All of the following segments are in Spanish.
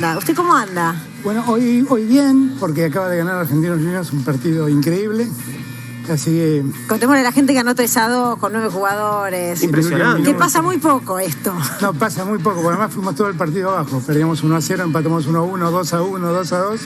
anda? ¿Usted cómo anda? Bueno, hoy bien, porque acaba de ganar Argentinos Juniors, un partido increíble. Así que... Contémosle a la gente que anotó esa 2 con 9 jugadores. Impresionante. Que pasa muy poco esto. No, pasa muy poco, porque además fuimos todo el partido abajo. Perdíamos 1-0, empatamos 1-1, 2-1, 2-2.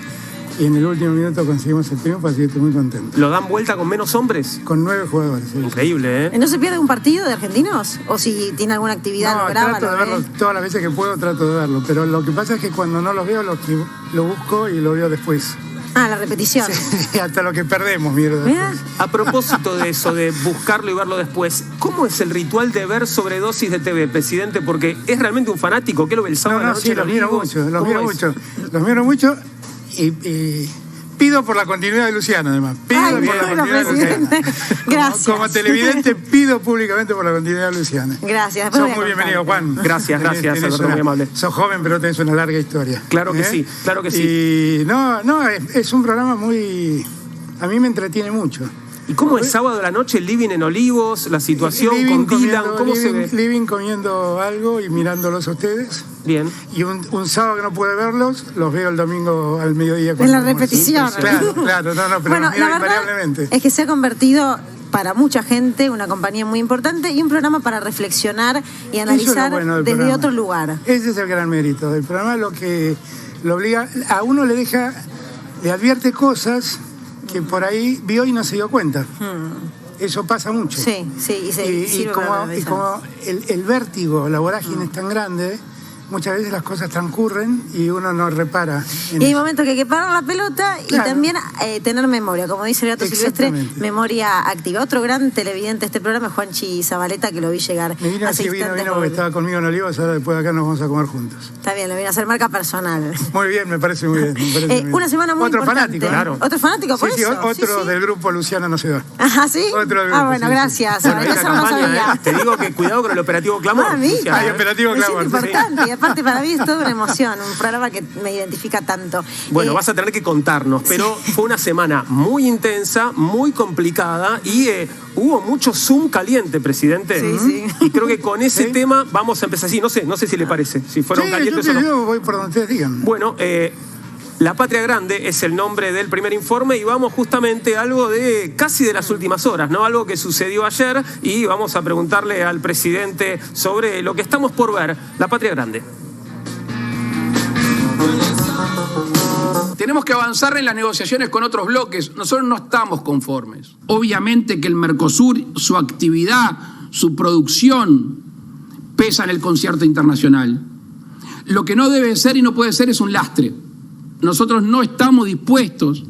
Y en el último minuto conseguimos el triunfo, así que estoy muy contento. ¿Lo dan vuelta con menos hombres? Con 9 jugadores. Sí. Increíble, ¿eh? ¿No se pierde un partido de argentinos? ¿O si tiene alguna actividad No, lo graba? trato de verlo todas las veces que puedo, trato de verlo. Pero lo que pasa es que cuando no los veo, lo busco y lo veo después. Ah, la repetición. Sí, hasta lo que perdemos, mierda. Mira. A propósito de eso, de buscarlo y verlo después, ¿cómo es el ritual de ver Sobredosis de TV, presidente? Porque es realmente un fanático. ¿Qué lo ve el sábado a la noche? Sí, los miro mucho. Y pido por la continuidad de Luciano, además. Pido por la continuidad de Luciano. Gracias. Como televidente, pido públicamente por la continuidad de Luciano. Gracias. Sos muy bienvenido, Juan. Gracias, Alberto, muy amable. Sos joven, pero tenés una larga historia. Claro que sí, claro que sí. Y es un programa muy... A mí me entretiene mucho. ¿Y cómo es sábado a la noche, el living en Olivos, la situación con Dylan? ¿Cómo se ve? Living comiendo algo y mirándolos a ustedes. Bien. Y un sábado que no pude verlos, los veo el domingo al mediodía. En la repetición. Claro, pero bueno, los miro la verdad invariablemente. es que se ha convertido para mucha gente una compañía muy importante y un programa para reflexionar y analizar desde programa. Otro lugar. Ese es el gran mérito del programa, lo que lo obliga, a uno le advierte cosas que por ahí vio y no se dio cuenta. Eso pasa mucho. Sí, y como el vértigo, la vorágine es tan grande, muchas veces las cosas transcurren y uno no repara. Y hay momentos que hay que parar la pelota y también tener memoria, como dice el gato Silvestre, memoria activa. Otro gran televidente de este programa es Juanchi Zabaleta, que lo vi llegar. Me vino así, vino porque estaba conmigo en Olivos, ahora después de acá nos vamos a comer juntos. Está bien, lo vino a hacer marca personal. Muy bien, me parece muy bien. Una semana muy otro importante. Fanático, claro. ¿Otro fanático por sí, eso? Otro del grupo Luciana no se va. Ajá, ¿sí? Otro del grupo, bueno, gracias. Eso no sabía. Te digo que cuidado con el operativo Clamor. Hay operativo Clamor. Es importante. Y aparte para mí es toda una emoción, un programa que me identifica tanto. Bueno, vas a tener que contarnos, pero fue una semana muy intensa, muy complicada y hubo mucho Zoom caliente, presidente. Sí. Y creo que con ese tema vamos a empezar así. No sé si le parece, si fueron calientes o no. Yo voy por donde ustedes digan. Bueno, La Patria Grande es el nombre del primer informe y vamos justamente a algo de casi de las últimas horas, ¿no? Algo que sucedió ayer y vamos a preguntarle al presidente sobre lo que estamos por ver, La Patria Grande. Tenemos que avanzar en las negociaciones con otros bloques. Nosotros no estamos conformes. Obviamente que el Mercosur, su actividad, su producción, pesa en el concierto internacional. Lo que no debe ser y no puede ser es un lastre. Nosotros no estamos dispuestos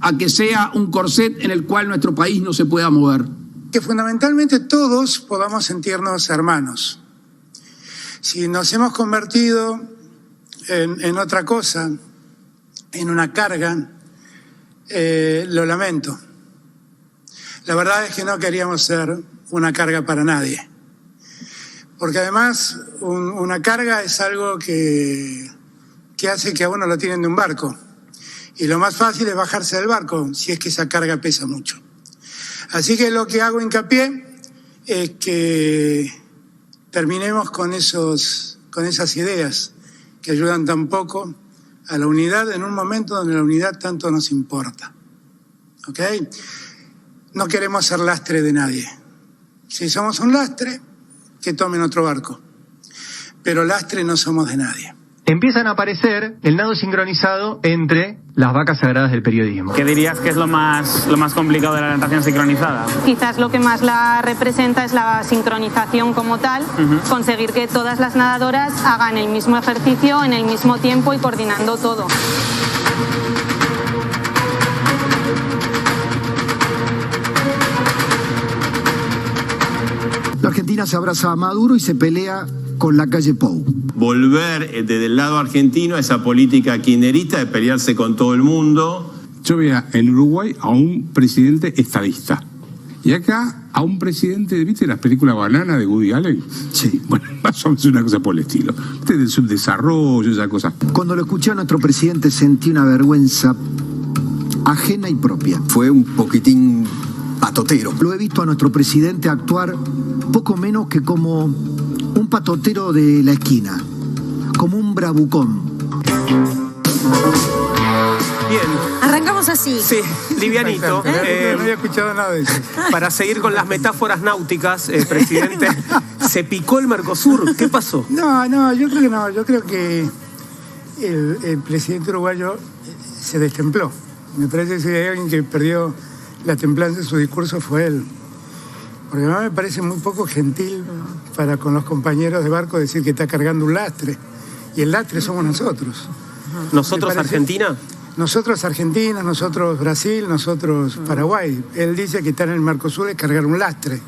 a que sea un corset en el cual nuestro país no se pueda mover. Que fundamentalmente todos podamos sentirnos hermanos. Si nos hemos convertido en otra cosa, en una carga, lo lamento. La verdad es que no queríamos ser una carga para nadie. Porque además una carga es algo que hace que a uno lo tiren de un barco. Y lo más fácil es bajarse del barco, si es que esa carga pesa mucho. Así que lo que hago hincapié es que terminemos con esas ideas que ayudan tan poco a la unidad en un momento donde la unidad tanto nos importa. ¿Ok? No queremos ser lastre de nadie. Si somos un lastre, que tomen otro barco. Pero lastre no somos de nadie. Empiezan a aparecer el nado sincronizado entre las vacas sagradas del periodismo. ¿Qué dirías que es lo más complicado de la natación sincronizada? Quizás lo que más la representa es la sincronización como tal, conseguir que todas las nadadoras hagan el mismo ejercicio en el mismo tiempo y coordinando todo. La Argentina se abraza a Maduro y se pelea con la calle Pou. Volver desde el lado argentino a esa política kirchnerista de pelearse con todo el mundo. Yo veía en Uruguay a un presidente estadista. Y acá a un presidente, ¿viste las películas Banana de Woody Allen? Sí. Bueno, más o menos una cosa por el estilo. Del subdesarrollo, esa cosa. Cuando lo escuché a nuestro presidente sentí una vergüenza ajena y propia. Fue un poquitín patotero. Lo he visto a nuestro presidente actuar poco menos que como un patotero de la esquina, como un bravucón. Bien. Arrancamos así. Sí, livianito. No había escuchado nada de eso. Para seguir con las metáforas náuticas, presidente, ¿se picó el Mercosur? ¿Qué pasó? No, yo creo que no. Yo creo que el presidente uruguayo se destempló. Me parece que si hay alguien que perdió la templanza en su discurso fue él. Porque además me parece muy poco gentil para con los compañeros de barco decir que está cargando un lastre. Y el lastre somos nosotros. ¿Nosotros Argentina? Nosotros Argentina, nosotros Brasil, nosotros Paraguay. Él dice que estar en el Mercosur es cargar un lastre.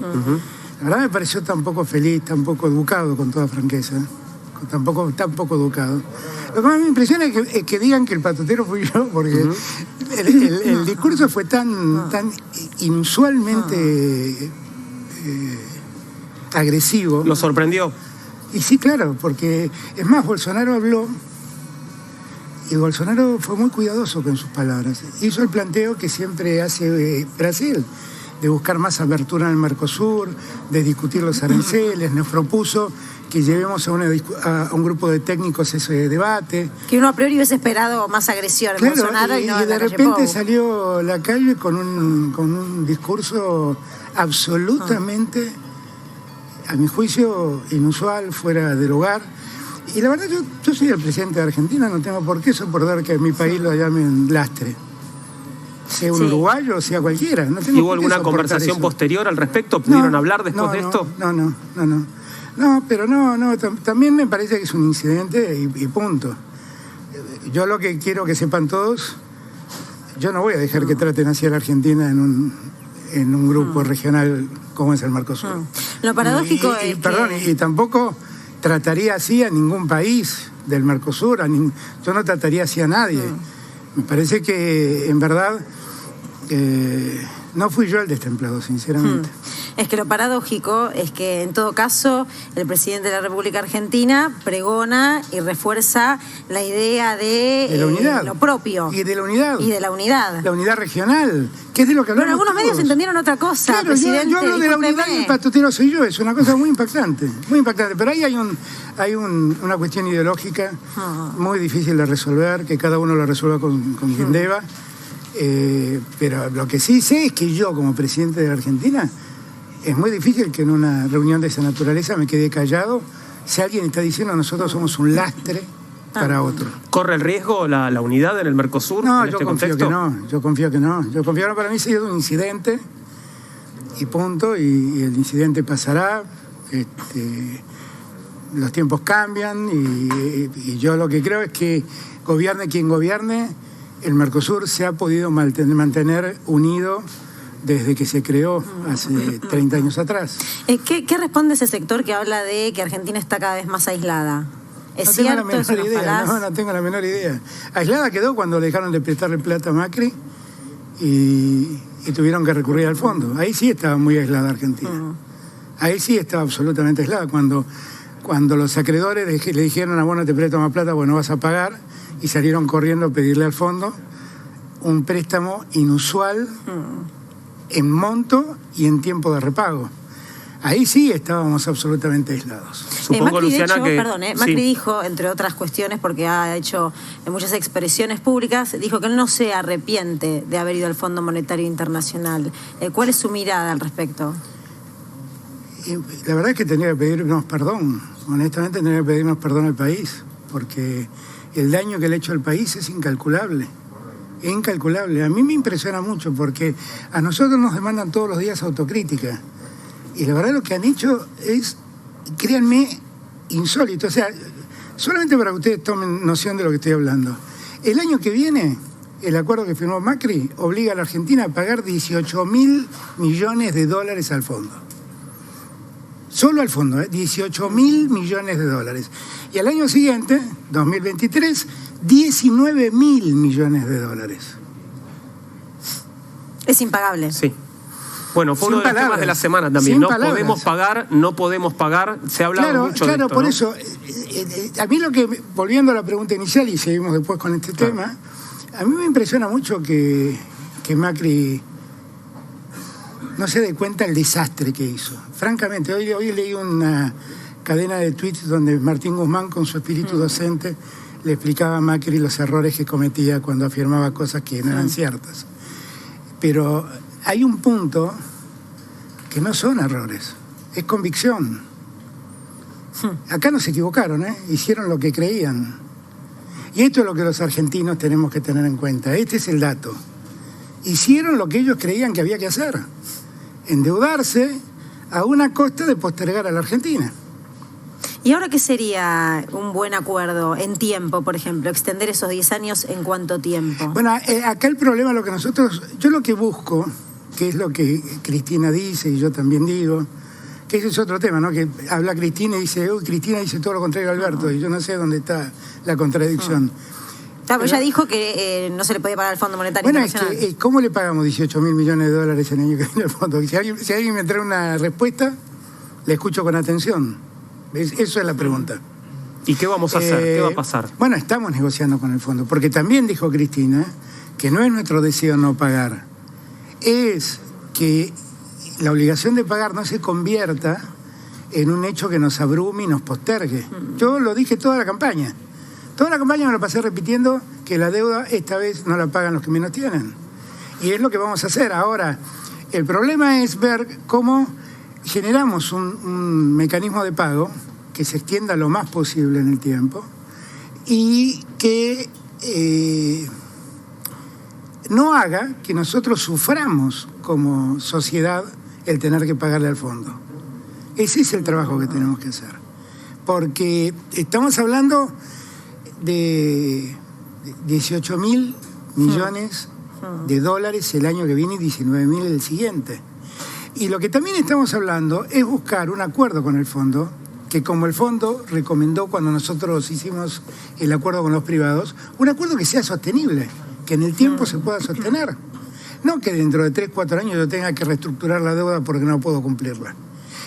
La verdad me pareció tan poco feliz, tan poco educado, con toda franqueza. Tan poco educado. Lo que más me impresiona es que digan que el patotero fui yo, porque el discurso fue tan inusualmente agresivo. ¿Lo sorprendió? Y sí, claro, porque es más, Bolsonaro habló. Y Bolsonaro fue muy cuidadoso con sus palabras. Hizo el planteo que siempre hace Brasil, de buscar más apertura en el Mercosur, de discutir los aranceles. Nos propuso que llevemos a un grupo de técnicos ese debate. Que uno a priori hubiese esperado más agresión en Bolsonaro y no de repente salió Lacalle con un discurso absolutamente, a mi juicio, inusual, fuera del lugar. Y la verdad, yo soy el presidente de Argentina, no tengo por qué soportar que en mi país lo llamen lastre. Sea un uruguayo, sea cualquiera. No tengo ¿Hubo alguna conversación posterior al respecto? ¿Pudieron hablar después de esto? No, pero también me parece que es un incidente y punto. Yo lo que quiero que sepan todos, yo no voy a dejar que traten así a la Argentina en un grupo regional como es el Mercosur. Lo paradójico es y tampoco trataría así a ningún país del Mercosur, yo no trataría así a nadie. Me parece que, en verdad, no fui yo el destemplado, sinceramente. Es que lo paradójico es que, en todo caso, el presidente de la República Argentina pregona y refuerza la idea de la unidad, lo propio. Y de la unidad. Y de la unidad. La unidad regional, que es de lo que hablamos. Pero algunos medios todos entendieron otra cosa, claro, presidente. Yo hablo de la unidad y el patotero soy yo, es una cosa muy impactante, muy impactante. Pero ahí hay una cuestión ideológica muy difícil de resolver, que cada uno lo resuelva con quien deba. Pero lo que sí sé es que yo, como presidente de la Argentina, es muy difícil que en una reunión de esa naturaleza me quede callado si alguien está diciendo nosotros somos un lastre para otro. ¿Corre el riesgo la unidad en el Mercosur? No, en yo este confío contexto? que no. Yo confío que no. Para mí ha sido un incidente y punto, y el incidente pasará. Los tiempos cambian y yo lo que creo es que gobierne quien gobierne, el Mercosur se ha podido mantener unido desde que se creó hace 30 años atrás. ¿Qué responde ese sector que habla de que Argentina está cada vez más aislada? ¿Es cierto? ¿Es una falaz? No tengo la menor idea. Aislada quedó cuando le dejaron de prestarle plata a Macri y tuvieron que recurrir al fondo. Ahí sí estaba muy aislada Argentina. Ahí sí estaba absolutamente aislada. Cuando los acreedores le dijeron a vos no te presto más plata, bueno, vas a pagar, y salieron corriendo a pedirle al fondo un préstamo inusual en monto y en tiempo de repago. Ahí sí estábamos absolutamente aislados. Supongo, Macri, Luciana, Macri dijo, entre otras cuestiones, porque ha hecho muchas expresiones públicas, dijo que él no se arrepiente de haber ido al Fondo Monetario Internacional. ¿Cuál es su mirada al respecto? Y la verdad es que tenía que pedirnos perdón. Honestamente tenía que pedirnos perdón al país, porque el daño que le ha hecho al país es incalculable. Es incalculable. A mí me impresiona mucho porque a nosotros nos demandan todos los días autocrítica. Y la verdad lo que han hecho es, créanme, insólito. O sea, solamente para que ustedes tomen noción de lo que estoy hablando. El año que viene, el acuerdo que firmó Macri obliga a la Argentina a pagar 18.000 millones de dólares al fondo. Solo al fondo, 18.000 millones de dólares. Y al año siguiente, 2023, 19.000 millones de dólares. Es impagable. Sí. Bueno, fue uno de los temas de la semana también. No podemos pagar. Se ha hablado mucho de esto. Claro, por eso, a mí volviendo a la pregunta inicial, y seguimos después con este tema, a mí me impresiona mucho que Macri no se dé cuenta el desastre que hizo. Francamente, hoy leí una cadena de tweets donde Martín Guzmán, con su espíritu docente, le explicaba a Macri los errores que cometía cuando afirmaba cosas que no eran ciertas. Pero hay un punto que no son errores, es convicción. Acá no se equivocaron, hicieron lo que creían. Y esto es lo que los argentinos tenemos que tener en cuenta. Este es el dato. Hicieron lo que ellos creían que había que hacer. Endeudarse a una costa de postergar a la Argentina. ¿Y ahora qué sería un buen acuerdo en tiempo, por ejemplo? ¿Extender esos 10 años en cuánto tiempo? Bueno, acá el problema, yo lo que busco, que es lo que Cristina dice y yo también digo, que ese es otro tema, ¿no? Que habla Cristina y dice, Cristina dice todo lo contrario a Alberto, y yo no sé dónde está la contradicción. Pero ella dijo que no se le podía pagar al Fondo Monetario Internacional. Es que, ¿cómo le pagamos 18.000 millones de dólares en el año que viene al fondo? Si alguien me trae una respuesta, le escucho con atención. Eso es la pregunta. ¿Y qué vamos a hacer? ¿Qué va a pasar? Bueno, estamos negociando con el fondo, porque también dijo Cristina que no es nuestro deseo no pagar, es que la obligación de pagar no se convierta en un hecho que nos abrume y nos postergue. Yo lo dije toda la campaña. Toda la campaña me la pasé repitiendo que la deuda esta vez no la pagan los que menos tienen. Y es lo que vamos a hacer. Ahora, el problema es ver cómo generamos un mecanismo de pago que se extienda lo más posible en el tiempo y que no haga que nosotros suframos como sociedad el tener que pagarle al fondo. Ese es el trabajo que tenemos que hacer. Porque estamos hablando de 18.000 millones de dólares el año que viene y 19.000 el siguiente. Y lo que también estamos hablando es buscar un acuerdo con el fondo, que como el fondo recomendó cuando nosotros hicimos el acuerdo con los privados, un acuerdo que sea sostenible, que en el tiempo se pueda sostener. No que dentro de 3, 4 años yo tenga que reestructurar la deuda porque no puedo cumplirla.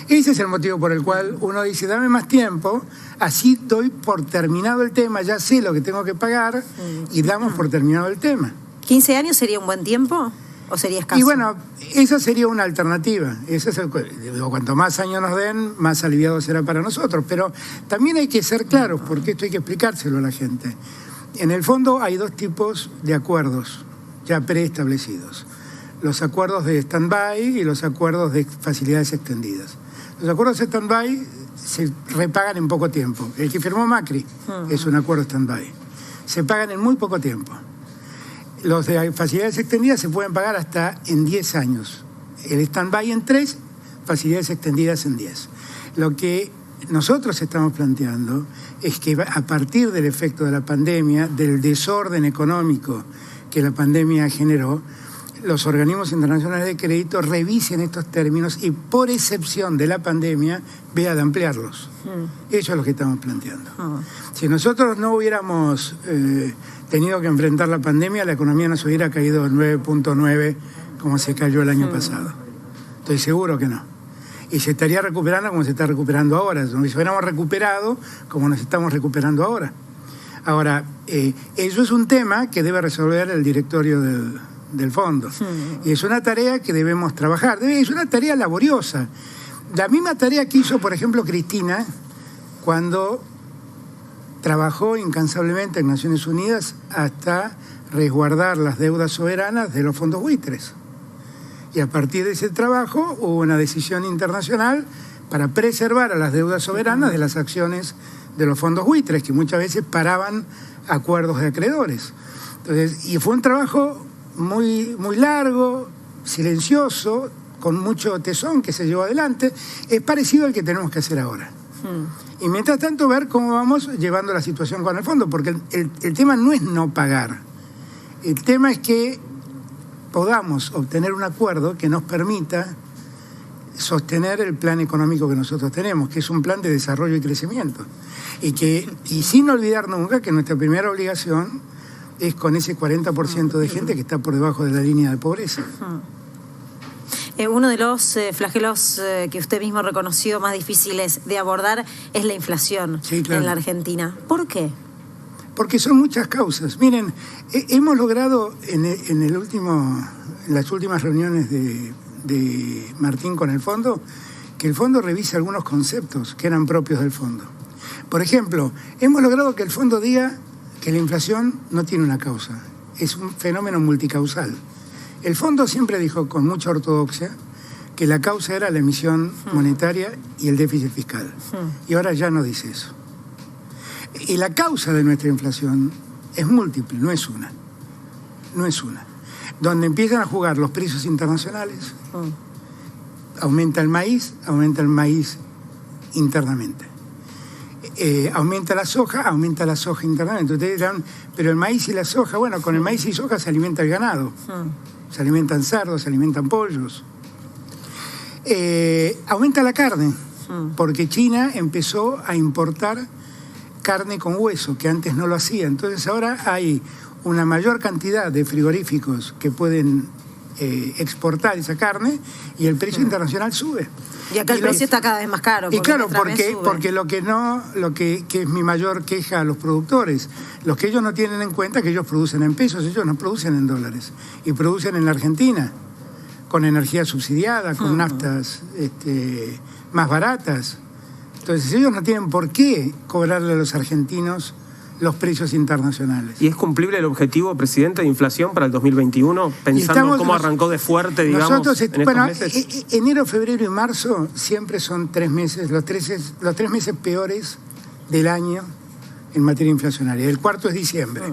Ese es el motivo por el cual uno dice, dame más tiempo, así doy por terminado el tema, ya sé lo que tengo que pagar y damos por terminado el tema. ¿15 años sería un buen tiempo o sería escaso? Y bueno, esa sería una alternativa. Cuanto más años nos den, más aliviado será para nosotros. Pero también hay que ser claros, porque esto hay que explicárselo a la gente. En el fondo hay 2 tipos de acuerdos ya preestablecidos. Los acuerdos de stand-by y los acuerdos de facilidades extendidas. Los acuerdos de stand-by se repagan en poco tiempo. El que firmó Macri es un acuerdo stand-by. Se pagan en muy poco tiempo. Los de facilidades extendidas se pueden pagar hasta en 10 años. El stand-by en 3, facilidades extendidas en 10. Lo que nosotros estamos planteando es que a partir del efecto de la pandemia, del desorden económico que la pandemia generó, los organismos internacionales de crédito revisen estos términos y por excepción de la pandemia vean de ampliarlos. Eso es lo que estamos planteando. Si nosotros no hubiéramos tenido que enfrentar la pandemia, la economía nos hubiera caído 9.9 como se cayó el año pasado. Estoy seguro que no. Y se estaría recuperando como se está recuperando ahora. Si hubiéramos recuperado como nos estamos recuperando ahora. Ahora, eso es un tema que debe resolver el directorio del fondo. Y es una tarea que debemos trabajar. Es una tarea laboriosa. La misma tarea que hizo, por ejemplo, Cristina cuando trabajó incansablemente en Naciones Unidas hasta resguardar las deudas soberanas de los fondos buitres. Y a partir de ese trabajo hubo una decisión internacional para preservar a las deudas soberanas de las acciones de los fondos buitres, que muchas veces paraban acuerdos de acreedores. Entonces, y fue un trabajo muy, muy largo, silencioso, con mucho tesón que se llevó adelante. Es parecido al que tenemos que hacer ahora. Y mientras tanto ver cómo vamos llevando la situación con el fondo, porque el tema no es no pagar. El tema es que podamos obtener un acuerdo que nos permita sostener el plan económico que nosotros tenemos, que es un plan de desarrollo y crecimiento. Y sin olvidar nunca que nuestra primera obligación es con ese 40% de gente que está por debajo de la línea de pobreza. Uno de los flagelos que usted mismo reconoció más difíciles de abordar es la inflación en la Argentina. ¿Por qué? Porque son muchas causas. Miren, hemos logrado en las últimas reuniones de Martín con el fondo, que el fondo revise algunos conceptos que eran propios del fondo. Por ejemplo, hemos logrado que el fondo diga que la inflación no tiene una causa, es un fenómeno multicausal. El fondo siempre dijo con mucha ortodoxia que la causa era la emisión monetaria y el déficit fiscal. Y ahora ya no dice eso. Y la causa de nuestra inflación es múltiple, no es una. No es una. Donde empiezan a jugar los precios internacionales, aumenta el maíz internamente. Aumenta la soja internamente. Ustedes dirán, pero el maíz y la soja, bueno, con el maíz y soja se alimenta el ganado. Se alimentan cerdos, se alimentan pollos. Aumenta la carne, porque China empezó a importar carne con hueso, que antes no lo hacía. Entonces ahora hay una mayor cantidad de frigoríficos que pueden exportar esa carne y el precio internacional sube. Y acá el precio está cada vez más caro. Y claro, porque lo que es mi mayor queja a los productores, los que ellos no tienen en cuenta que ellos producen en pesos, ellos no producen en dólares, y producen en la Argentina, con energía subsidiada, con naftas más baratas. Entonces ellos no tienen por qué cobrarle a los argentinos los precios internacionales. ¿Y es cumplible el objetivo, presidente, de inflación para el 2021, pensando cómo arrancó de fuerte, digamos, nosotros, en estos meses? Enero, febrero y marzo siempre son 3 meses, los tres meses peores del año en materia inflacionaria. El cuarto es diciembre.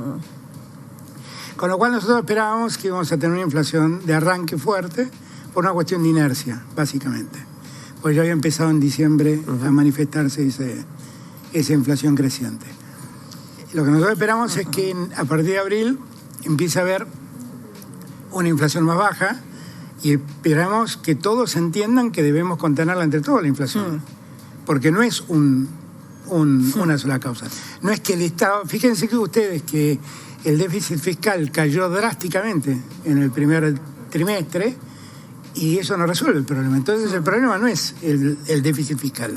Con lo cual nosotros esperábamos que íbamos a tener una inflación de arranque fuerte por una cuestión de inercia, básicamente. Pues ya había empezado en diciembre a manifestarse esa inflación creciente. Lo que nosotros esperamos es que a partir de abril empiece a haber una inflación más baja y esperamos que todos entiendan que debemos contenerla entre todos, la inflación. Porque no es una sola causa. No es que el Estado... Fíjense que ustedes que el déficit fiscal cayó drásticamente en el primer trimestre y eso no resuelve el problema. Entonces el problema no es el déficit fiscal.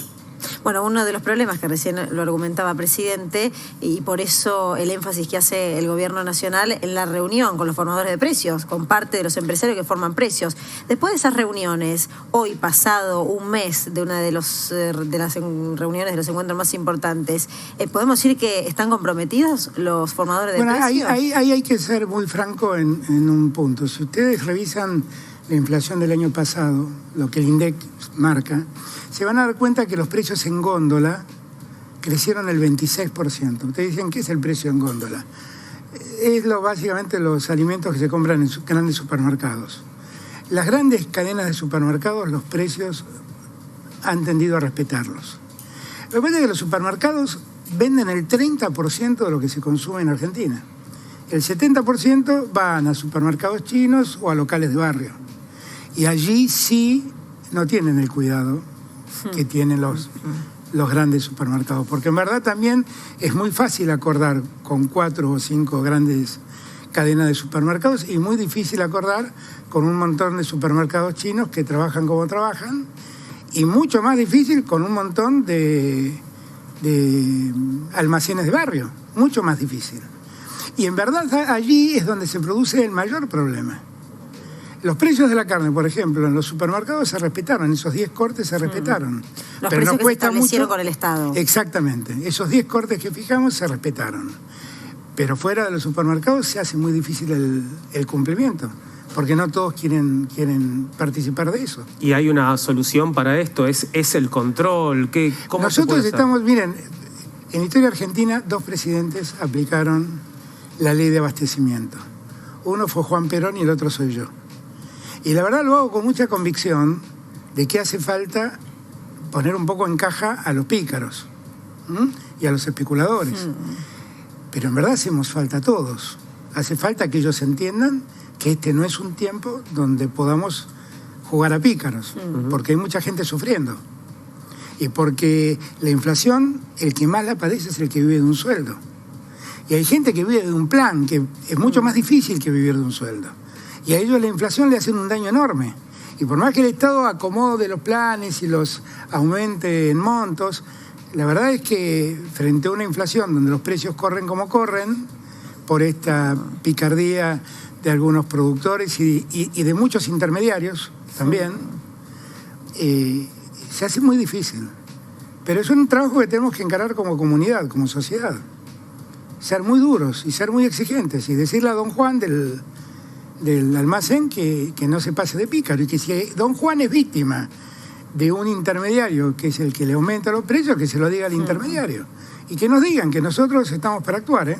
Bueno, uno de los problemas que recién lo argumentaba, presidente, y por eso el énfasis que hace el gobierno nacional en la reunión con los formadores de precios, con parte de los empresarios que forman precios. Después de esas reuniones, hoy pasado un mes de una de las reuniones, de los encuentros más importantes, ¿podemos decir que están comprometidos los formadores de precios? Ahí hay que ser muy franco en un punto. Si ustedes revisan la inflación del año pasado, lo que el INDEC marca, se van a dar cuenta que los precios en góndola crecieron el 26%. Ustedes dicen, ¿qué es el precio en góndola? Es básicamente los alimentos que se compran en grandes supermercados. Las grandes cadenas de supermercados, los precios han tendido a respetarlos. Lo que pasa es que los supermercados venden el 30% de lo que se consume en Argentina. El 70% van a supermercados chinos o a locales de barrio. Y allí sí no tienen el cuidado que tienen los grandes supermercados. Porque en verdad también es muy fácil acordar con 4 o 5 grandes cadenas de supermercados y muy difícil acordar con un montón de supermercados chinos que trabajan como trabajan y mucho más difícil con un montón de almacenes de barrio. Mucho más difícil. Y en verdad allí es donde se produce el mayor problema. Los precios de la carne, por ejemplo, en los supermercados se respetaron, esos 10 cortes se respetaron. Los precios que se establecieron con el Estado. Exactamente, esos 10 cortes que fijamos se respetaron. Pero fuera de los supermercados se hace muy difícil el cumplimiento, porque no todos quieren participar de eso. ¿Y hay una solución para esto? ¿Es el control? ¿Cómo Nosotros estamos, miren, en la historia argentina 2 presidentes aplicaron la ley de abastecimiento. Uno fue Juan Perón y el otro soy yo. Y la verdad lo hago con mucha convicción de que hace falta poner un poco en caja a los pícaros y a los especuladores. Pero en verdad hacemos falta a todos. Hace falta que ellos entiendan que este no es un tiempo donde podamos jugar a pícaros, porque hay mucha gente sufriendo. Y porque la inflación, el que más la padece es el que vive de un sueldo. Y hay gente que vive de un plan, que es mucho más difícil que vivir de un sueldo. Y a ellos la inflación le hace un daño enorme. Y por más que el Estado acomode los planes y los aumente en montos, la verdad es que frente a una inflación donde los precios corren como corren, por esta picardía de algunos productores y de muchos intermediarios también, se hace muy difícil. Pero es un trabajo que tenemos que encarar como comunidad, como sociedad. ser muy duros y ser muy exigentes y decirle a don Juan del almacén que no se pase de pícaro y que si don Juan es víctima de un intermediario que es el que le aumenta los precios, que se lo diga al intermediario y que nos digan que nosotros estamos para actuar,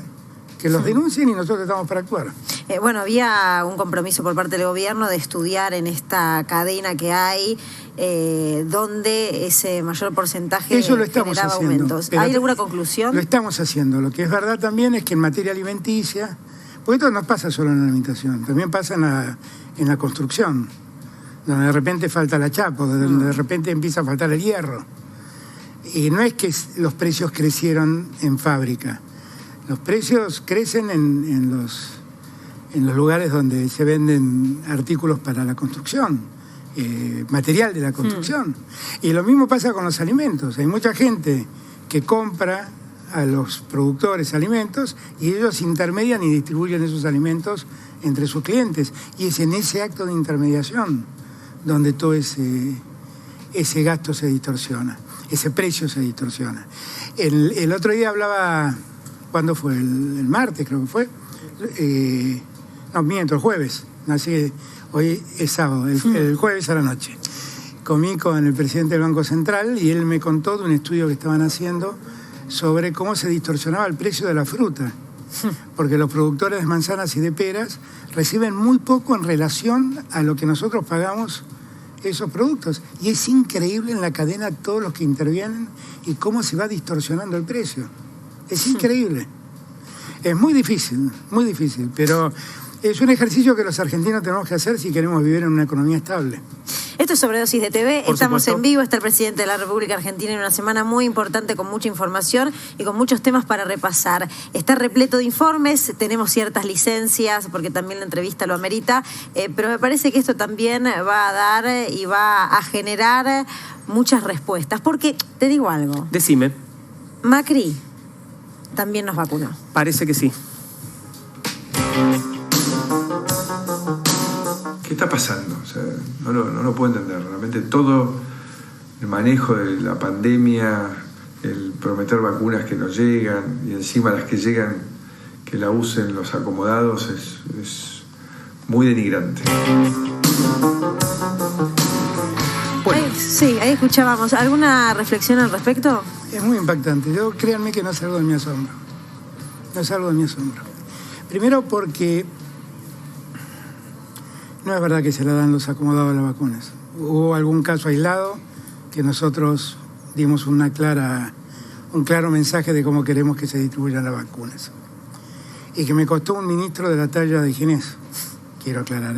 que los denuncien y nosotros estamos para actuar. Bueno, había un compromiso por parte del gobierno de estudiar en esta cadena que hay donde ese mayor porcentaje eso lo estamos generaba haciendo, aumentos. ¿Hay alguna conclusión? Lo estamos haciendo. Lo que es verdad también es que en materia alimenticia, porque esto no pasa solo en la alimentación, también pasa en la construcción, donde de repente falta la chapa, donde de repente empieza a faltar el hierro. Y no es que los precios crecieron en fábrica. Los precios crecen en los lugares donde se venden artículos para la construcción, material de la construcción. Y lo mismo pasa con los alimentos. Hay mucha gente que compra a los productores alimentos y ellos intermedian y distribuyen esos alimentos entre sus clientes. Y es en ese acto de intermediación donde todo ese gasto se distorsiona, ese precio se distorsiona. El otro día hablaba... ¿Cuándo fue? El martes creo que fue. No, miento, el jueves. Así que hoy es sábado, el jueves a la noche. Comí con el presidente del Banco Central y él me contó de un estudio que estaban haciendo sobre cómo se distorsionaba el precio de la fruta. Porque los productores de manzanas y de peras reciben muy poco en relación a lo que nosotros pagamos esos productos. Y es increíble en la cadena todos los que intervienen y cómo se va distorsionando el precio. Es increíble. Es muy difícil, pero es un ejercicio que los argentinos tenemos que hacer si queremos vivir en una economía estable. Esto es Sobredosis de TV, Por estamos supuesto. en vivo, está el presidente de la República Argentina en una semana muy importante con mucha información y con muchos temas para repasar. Está repleto de informes, tenemos ciertas licencias porque también la entrevista lo amerita, pero me parece que esto también va a dar y va a generar muchas respuestas. Porque, te digo algo, Decime. Macri también nos vacunó. Parece que sí. ¿Qué está pasando? O sea, no lo puedo entender. Realmente todo el manejo de la pandemia, el prometer vacunas que no llegan y encima las que llegan que la usen los acomodados es muy denigrante. Sí, ahí escuchábamos. ¿Alguna reflexión al respecto? Es muy impactante. Yo, créanme que no salgo de mi asombro. No salgo de mi asombro. Primero porque no es verdad que se la dan los acomodados a las vacunas. Hubo algún caso aislado que nosotros dimos un claro mensaje de cómo queremos que se distribuyan las vacunas. Y que me costó un ministro de la talla de Ginés, quiero aclarar,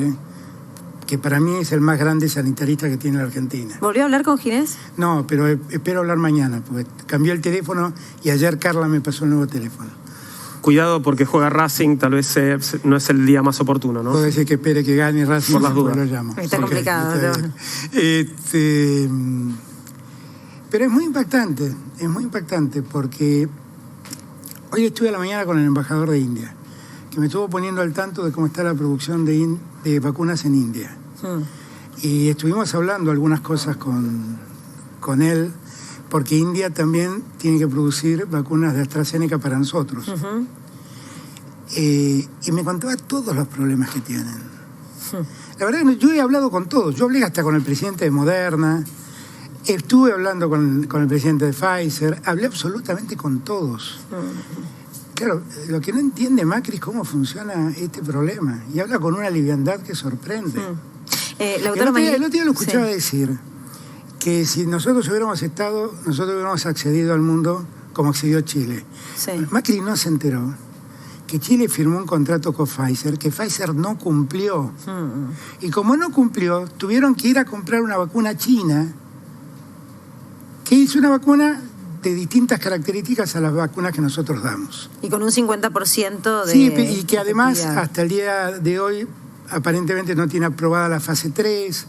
que para mí es el más grande sanitarista que tiene la Argentina. ¿Volvió a hablar con Ginés? No, pero espero hablar mañana, porque cambió el teléfono y ayer Carla me pasó el nuevo teléfono. Cuidado porque juega Racing, tal vez no es el día más oportuno, ¿no? Puedo decir que espere que gane Racing, por las dudas. Lo llamo. Está complicado. Pero es muy impactante porque hoy estuve a la mañana con el embajador de India, que me estuvo poniendo al tanto de cómo está la producción de vacunas en India. Y estuvimos hablando algunas cosas con él, porque India también tiene que producir vacunas de AstraZeneca para nosotros. Y me contaba todos los problemas que tienen. La verdad que yo he hablado con todos. Yo hablé hasta con el presidente de Moderna, estuve hablando con el presidente de Pfizer, hablé absolutamente con todos. Claro, lo que no entiende Macri es cómo funciona este problema. Y habla con una liviandad que sorprende. El otro día lo escuchaba decir que si nosotros hubiéramos accedido al mundo como accedió Chile. Sí. Macri no se enteró que Chile firmó un contrato con Pfizer, que Pfizer no cumplió. Y como no cumplió, tuvieron que ir a comprar una vacuna china, que es una vacuna de distintas características a las vacunas que nosotros damos. Y con un 50% de... Sí, y que además hasta el día de hoy aparentemente no tiene aprobada la fase 3,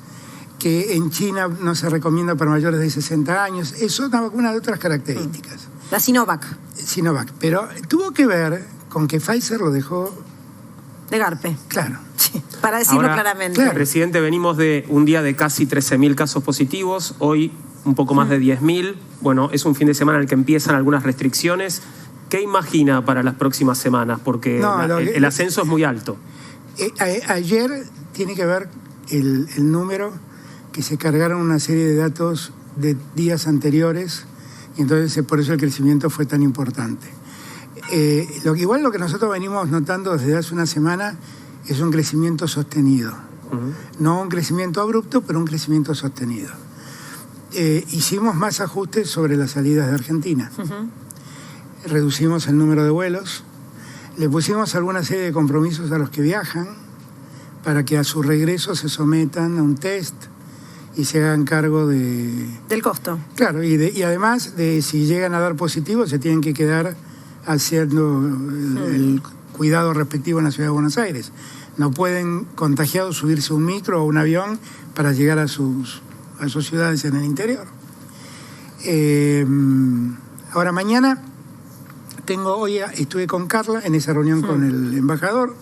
que en China no se recomienda para mayores de 60 años. Es una vacuna de otras características. La Sinovac. Sinovac. Pero tuvo que ver con que Pfizer lo dejó... De garpe. Claro. Sí, para decirlo claramente. Claro. Presidente, venimos de un día de casi 13.000 casos positivos, hoy un poco más de 10.000. Bueno, es un fin de semana en el que empiezan algunas restricciones. ¿qué imagina para las próximas semanas? Porque el ascenso es muy alto. Ayer tiene que ver el número que se cargaron una serie de datos de días anteriores, y entonces por eso el crecimiento fue tan importante. Igual lo que nosotros venimos notando desde hace una semana es un crecimiento sostenido. No un crecimiento abrupto, pero un crecimiento sostenido. Hicimos más ajustes sobre las salidas de Argentina. Reducimos el número de vuelos, le pusimos alguna serie de compromisos a los que viajan para que a su regreso se sometan a un test y se hagan cargo del costo. Claro, y además de si llegan a dar positivo se tienen que quedar haciendo el cuidado respectivo en la ciudad de Buenos Aires. No pueden contagiados subirse a un micro o un avión para llegar a sus ciudades en el interior. Ahora mañana hoy estuve con Carla en esa reunión con el embajador,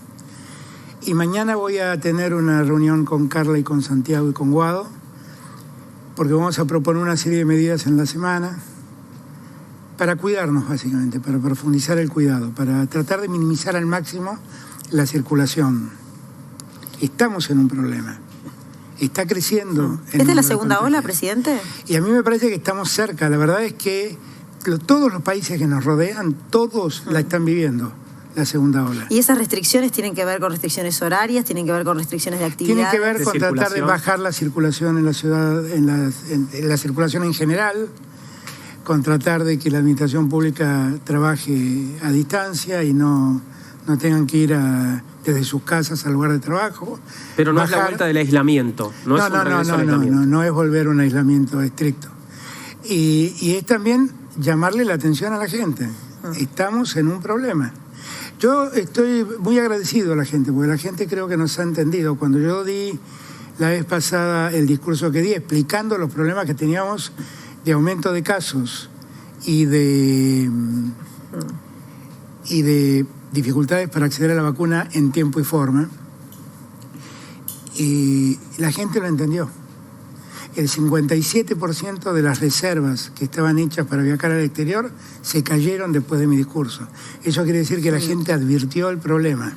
y mañana voy a tener una reunión con Carla y con Santiago y con Guado, porque vamos a proponer una serie de medidas en la semana para cuidarnos básicamente, para profundizar el cuidado, para tratar de minimizar al máximo la circulación. Estamos en un problema. Está creciendo. ¿Es de la segunda ola, presidente? Y a mí me parece que estamos cerca. La verdad es que todos los países que nos rodean, todos la están viviendo, la segunda ola. ¿Y esas restricciones tienen que ver con restricciones horarias, tienen que ver con restricciones de actividad? Tienen que ver con tratar de bajar la circulación en la ciudad, en la circulación en general, con tratar de que la administración pública trabaje a distancia y no tengan que ir desde sus casas al lugar de trabajo. Pero no es la vuelta del aislamiento, no es volver a un aislamiento estricto. Y es también llamarle la atención a la gente. Estamos en un problema. Yo estoy muy agradecido a la gente, porque la gente creo que nos ha entendido. Cuando yo di la vez pasada el discurso que di, explicando los problemas que teníamos de aumento de casos y de dificultades para acceder a la vacuna en tiempo y forma, y la gente lo entendió. El 57% de las reservas que estaban hechas para viajar al exterior se cayeron después de mi discurso. Eso quiere decir que la gente advirtió el problema.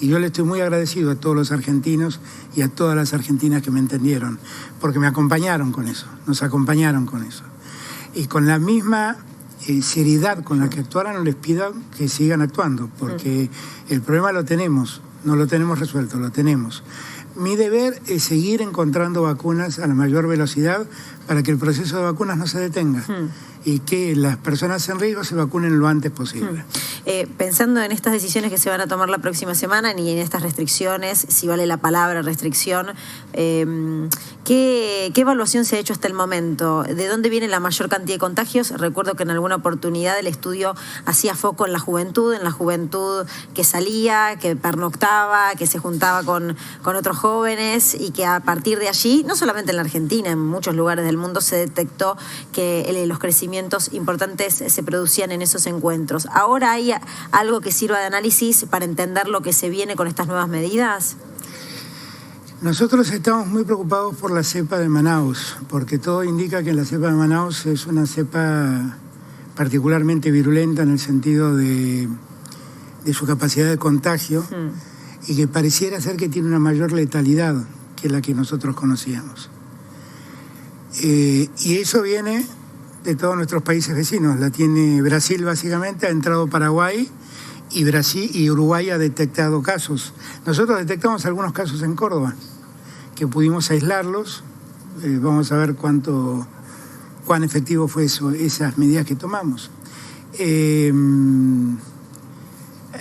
Y yo le estoy muy agradecido a todos los argentinos y a todas las argentinas que me entendieron, porque me acompañaron con eso, nos acompañaron con eso. Y con la misma seriedad con la que actuaron, les pido que sigan actuando, porque el problema lo tenemos, no lo tenemos resuelto, lo tenemos. Mi deber es seguir encontrando vacunas a la mayor velocidad para que el proceso de vacunas no se detenga y que las personas en riesgo se vacunen lo antes posible. Pensando en estas decisiones que se van a tomar la próxima semana y en estas restricciones, si vale la palabra restricción, ¿qué evaluación se ha hecho hasta el momento? ¿De dónde viene la mayor cantidad de contagios? Recuerdo que en alguna oportunidad el estudio hacía foco en la juventud que salía, que pernoctaba, que se juntaba con otros jóvenes, y que a partir de allí, no solamente en la Argentina, en muchos lugares del mundo se detectó que los crecimientos importantes se producían en esos encuentros. ¿Ahora hay algo que sirva de análisis para entender lo que se viene con estas nuevas medidas? Nosotros estamos muy preocupados por la cepa de Manaus, porque todo indica que la cepa de Manaus es una cepa particularmente virulenta en el sentido de su capacidad de contagio, y que pareciera ser que tiene una mayor letalidad que la que nosotros conocíamos. Y eso viene de todos nuestros países vecinos. La tiene Brasil básicamente, ha entrado Paraguay, y Uruguay ha detectado casos. Nosotros detectamos algunos casos en Córdoba, que pudimos aislarlos. Vamos a ver cuán efectivo fue esas medidas que tomamos. A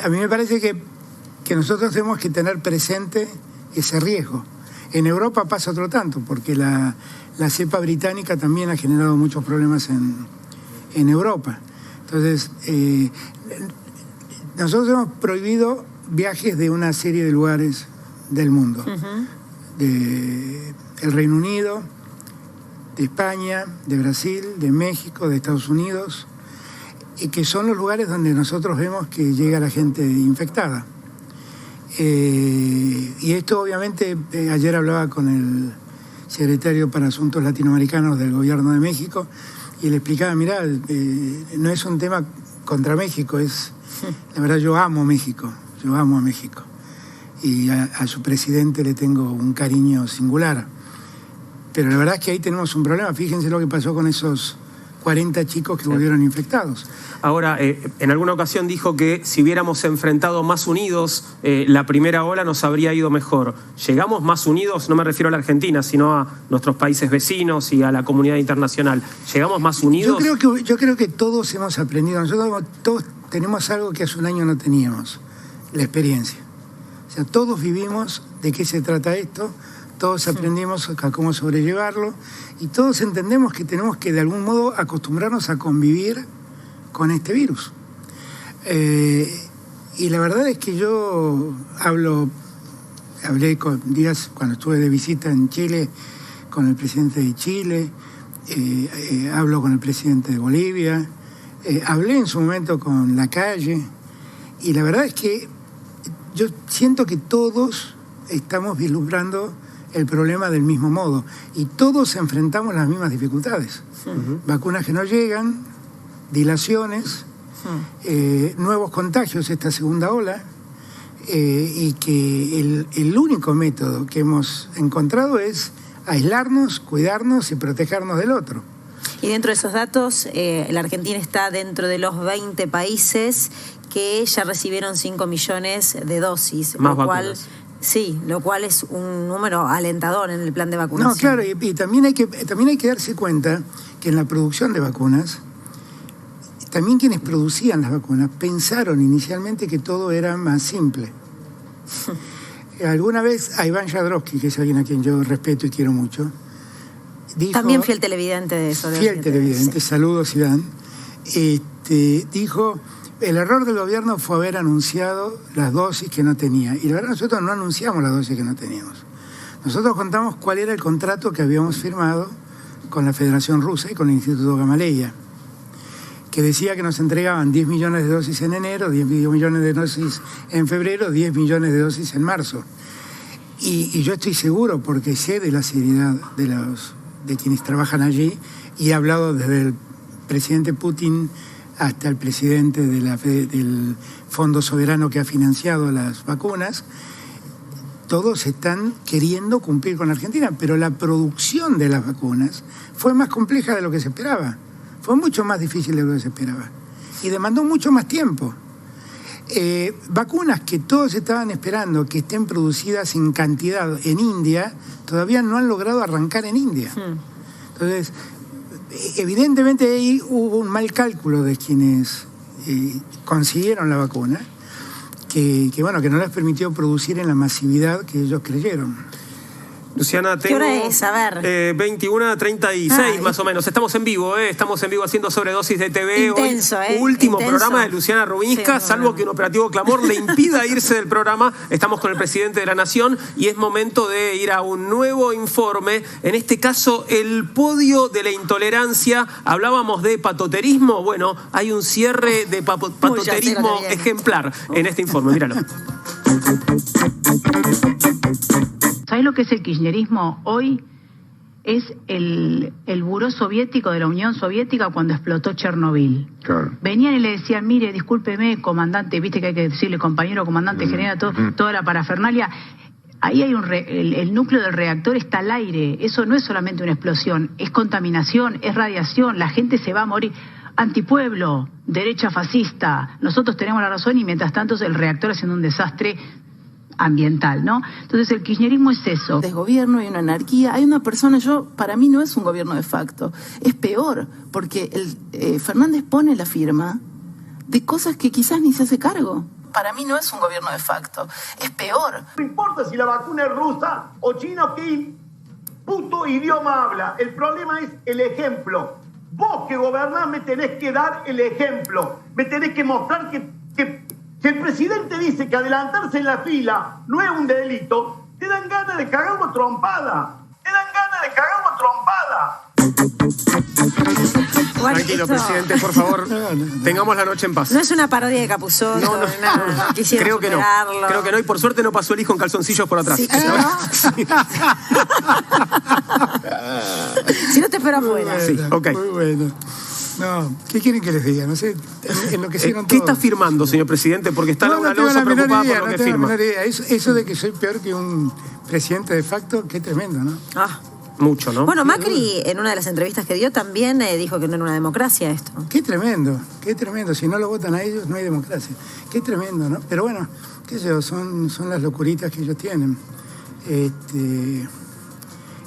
mí me parece que nosotros tenemos que tener presente ese riesgo. En Europa pasa otro tanto, porque la cepa británica también ha generado muchos problemas en Europa. Entonces, nosotros hemos prohibido viajes de una serie de lugares del mundo. del Reino Unido, de España, de Brasil, de México, de Estados Unidos, y que son los lugares donde nosotros vemos que llega la gente infectada. Y esto obviamente, ayer hablaba con el secretario para Asuntos Latinoamericanos del Gobierno de México, y le explicaba, mirá, no es un tema contra México. La verdad, yo amo México. Yo amo a México. Y a su presidente le tengo un cariño singular. Pero la verdad es que ahí tenemos un problema. Fíjense lo que pasó con esos 40 chicos que volvieron infectados. Ahora, en alguna ocasión dijo que si hubiéramos enfrentado más unidos la primera ola nos habría ido mejor. ¿Llegamos más unidos? No me refiero a la Argentina, sino a nuestros países vecinos y a la comunidad internacional. ¿Llegamos más unidos? Yo creo que todos hemos aprendido. Nosotros todos tenemos algo que hace un año no teníamos, la experiencia. O sea, todos vivimos de qué se trata esto, todos aprendimos a cómo sobrellevarlo y todos entendemos que tenemos que de algún modo acostumbrarnos a convivir con este virus. Y la verdad es que yo hablé con días cuando estuve de visita en Chile con el presidente de Chile, hablo con el presidente de Bolivia, hablé en su momento con Lacalle y la verdad es que yo siento que todos estamos vislumbrando el problema del mismo modo y todos enfrentamos las mismas dificultades. Vacunas que no llegan, dilaciones, nuevos contagios esta segunda ola y que el único método que hemos encontrado es aislarnos, cuidarnos y protegernos del otro. Y dentro de esos datos, la Argentina está dentro de los 20 países que ya recibieron 5 millones de dosis. Más vacunas. Sí, lo cual es un número alentador en el plan de vacunación. No, claro, y también hay que darse cuenta que en la producción de vacunas, también quienes producían las vacunas pensaron inicialmente que todo era más simple. Alguna vez a Iván Jadrowski, que es alguien a quien yo respeto y quiero mucho, dijo... También fiel televidente de eso. Fiel televidente, sí. Saludos Iván. Dijo... El error del gobierno fue haber anunciado las dosis que no tenía. Y la verdad, nosotros no anunciamos las dosis que no teníamos. Nosotros contamos cuál era el contrato que habíamos firmado con la Federación Rusa y con el Instituto Gamaleya, que decía que nos entregaban 10 millones de dosis en enero, 10 millones de dosis en febrero, 10 millones de dosis en marzo. Y yo estoy seguro, porque sé de la seriedad de quienes trabajan allí, y he hablado desde el presidente Putin hasta el presidente del Fondo Soberano que ha financiado las vacunas, todos están queriendo cumplir con Argentina, pero la producción de las vacunas fue más compleja de lo que se esperaba, fue mucho más difícil de lo que se esperaba y demandó mucho más tiempo. Vacunas que todos estaban esperando que estén producidas en cantidad en India, todavía no han logrado arrancar en India. Entonces, evidentemente ahí hubo un mal cálculo de quienes consiguieron la vacuna, que no les permitió producir en la masividad que ellos creyeron. Luciana, tengo... ¿Qué hora es? A ver. 21:36 más o menos. Estamos en vivo, Estamos en vivo haciendo Sobredosis de TV. Intenso, hoy, último intenso. programa de Luciana Rubinska, sí, salvo que un operativo clamor le impida irse del programa. Estamos con el presidente de la Nación y es momento de ir a un nuevo informe. En este caso, el podio de la intolerancia. Hablábamos de patoterismo. Bueno, hay un cierre de patoterismo ejemplar en este informe. Míralo. ¿Sabés lo que es el kirchnerismo hoy? Es el buró soviético de la Unión Soviética cuando explotó Chernobyl. Claro. Venían y le decían, mire, discúlpeme, comandante, viste que hay que decirle compañero, comandante, general, toda la parafernalia. Ahí hay el núcleo del reactor está al aire. Eso no es solamente una explosión, es contaminación, es radiación, la gente se va a morir. Antipueblo, derecha fascista, nosotros tenemos la razón y mientras tanto el reactor haciendo un desastre ambiental, ¿no? Entonces el kirchnerismo es eso. Desgobierno, hay una anarquía, hay una persona, para mí no es un gobierno de facto, es peor, porque Fernández pone la firma de cosas que quizás ni se hace cargo. Para mí no es un gobierno de facto, es peor. No importa si la vacuna es rusa o china, ¿qué puto idioma habla? El problema es el ejemplo. Vos que gobernás me tenés que dar el ejemplo, me tenés que mostrar que si el presidente dice que adelantarse en la fila no es un delito, te dan ganas de cagar una trompada. Te dan ganas de cagar una trompada. Bueno, tranquilo, presidente, por favor, tengamos la noche en paz. No es una parodia de Capusotto, no. Creo que no. Creo que no, y por suerte no pasó el hijo en calzoncillos por atrás. Sí, si no te espero afuera. Sí, ok. Muy bueno. No, ¿qué quieren que les diga? No sé, enloquecieron ¿Qué todos. está firmando, señor presidente? Porque está No Laura tengo Alonso la menor preocupada idea, por lo no que tengo la firma. menor idea. Eso de que soy peor que un presidente de facto, qué tremendo, ¿no? Mucho, ¿no? Bueno, Macri en una de las entrevistas que dio también dijo que no era una democracia esto. Qué tremendo, qué tremendo. Si no lo votan a ellos, no hay democracia. Qué tremendo, ¿no? Pero bueno, qué sé yo, son las locuritas que ellos tienen.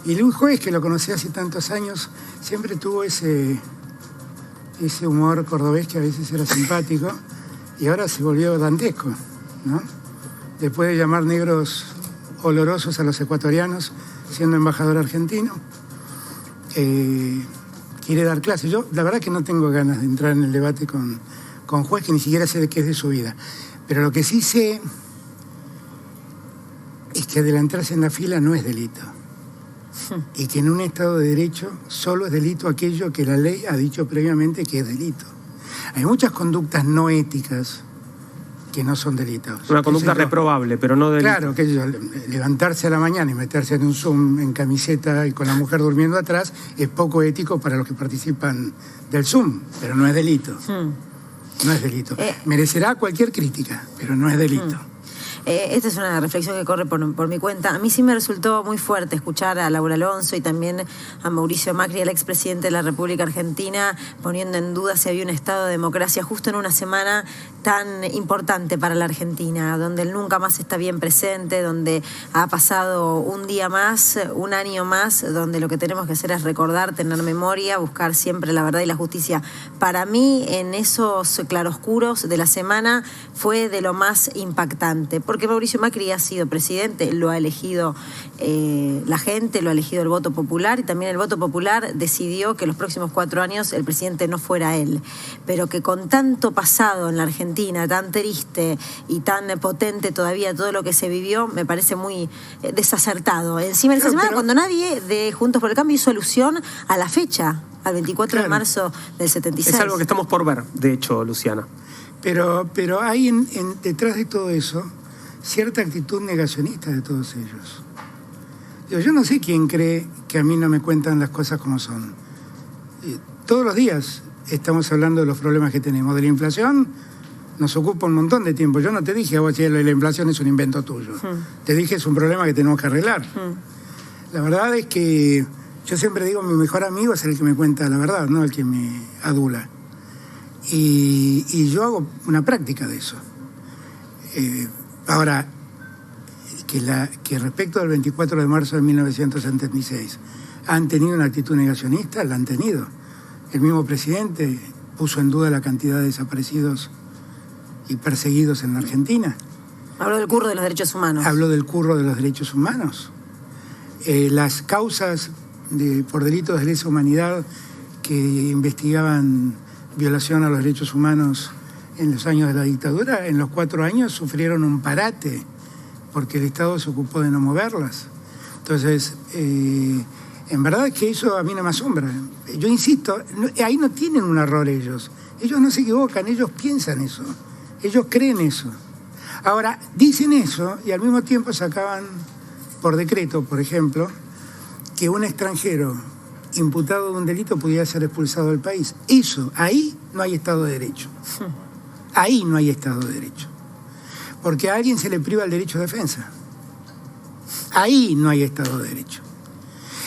Y Luis Juez, que lo conocí hace tantos años, siempre tuvo ese humor cordobés que a veces era simpático y ahora se volvió dantesco, ¿no? Después de llamar negros olorosos a los ecuatorianos, siendo embajador argentino, quiere dar clases. Yo, la verdad que no tengo ganas de entrar en el debate con Juez, que ni siquiera sé de qué es de su vida. Pero lo que sí sé es que adelantarse en la fila no es delito. Y que en un Estado de Derecho solo es delito aquello que la ley ha dicho previamente que es delito. Hay muchas conductas no éticas que no son delitos. Una conducta reprobable, pero no delito. Claro, que levantarse a la mañana y meterse en un Zoom en camiseta y con la mujer durmiendo atrás es poco ético para los que participan del Zoom, pero no es delito. No es delito. Merecerá cualquier crítica, pero no es delito. Esta es una reflexión que corre por mi cuenta. A mí sí me resultó muy fuerte escuchar a Laura Alonso y también a Mauricio Macri, el expresidente de la República Argentina, poniendo en duda si había un Estado de democracia justo en una semana tan importante para la Argentina, donde el nunca más está bien presente, donde ha pasado un día más, un año más, donde lo que tenemos que hacer es recordar, tener memoria, buscar siempre la verdad y la justicia. Para mí, en esos claroscuros de la semana, fue de lo más impactante. Porque Mauricio Macri ha sido presidente, lo ha elegido la gente, lo ha elegido el voto popular, y también el voto popular decidió que los próximos 4 años el presidente no fuera él. Pero que con tanto pasado en la Argentina, tan triste y tan potente todavía todo lo que se vivió, me parece muy desacertado. Encima de esa semana, cuando nadie de Juntos por el Cambio hizo alusión a la fecha, al 24 de marzo del 76. Es algo que estamos por ver, de hecho, Luciana. Pero hay detrás de todo eso cierta actitud negacionista de todos ellos. Yo no sé quién cree que a mí no me cuentan las cosas como son. Todos los días estamos hablando de los problemas que tenemos. De la inflación nos ocupa un montón de tiempo. Yo no te dije a vos que la inflación es un invento tuyo. Te dije es un problema que tenemos que arreglar. La verdad es que yo siempre digo mi mejor amigo es el que me cuenta la verdad, no el que me adula. Y yo hago una práctica de eso. Ahora, que respecto al 24 de marzo de 1976 han tenido una actitud negacionista, la han tenido. El mismo presidente puso en duda la cantidad de desaparecidos y perseguidos en la Argentina. Habló del curro de los derechos humanos. Habló del curro de los derechos humanos. Las causas por delitos de lesa humanidad que investigaban violación a los derechos humanos en los años de la dictadura, en los 4 años sufrieron un parate porque el Estado se ocupó de no moverlas. Entonces, en verdad es que eso a mí no me asombra. Yo insisto, ahí no tienen un error ellos. Ellos no se equivocan, ellos piensan eso. Ellos creen eso. Ahora, dicen eso y al mismo tiempo sacaban por decreto, por ejemplo, que un extranjero imputado de un delito pudiera ser expulsado del país. Eso, ahí no hay Estado de Derecho. Ahí no hay Estado de Derecho. Porque a alguien se le priva el derecho de defensa. Ahí no hay Estado de Derecho.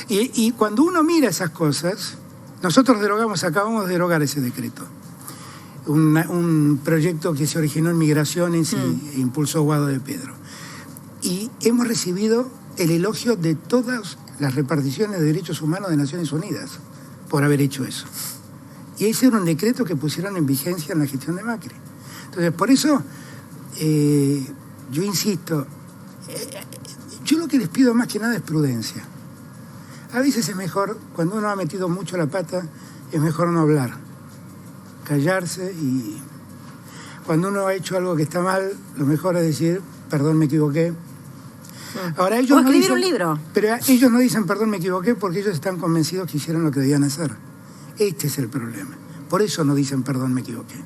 Y cuando uno mira esas cosas, nosotros acabamos de derogar ese decreto. Un proyecto que se originó en Migraciones e impulsó Guado de Pedro. Y hemos recibido el elogio de todas las reparticiones de derechos humanos de Naciones Unidas por haber hecho eso. Y ese era un decreto que pusieron en vigencia en la gestión de Macri. Entonces, por eso, yo insisto, yo lo que les pido más que nada es prudencia. A veces es mejor, cuando uno ha metido mucho la pata, es mejor no hablar, callarse, y cuando uno ha hecho algo que está mal, lo mejor es decir, perdón, me equivoqué. Ahora, ellos o no escribir dicen, un libro. Pero ellos no dicen perdón, me equivoqué, porque ellos están convencidos que hicieron lo que debían hacer. Este es el problema. Por eso no dicen perdón, me equivoqué.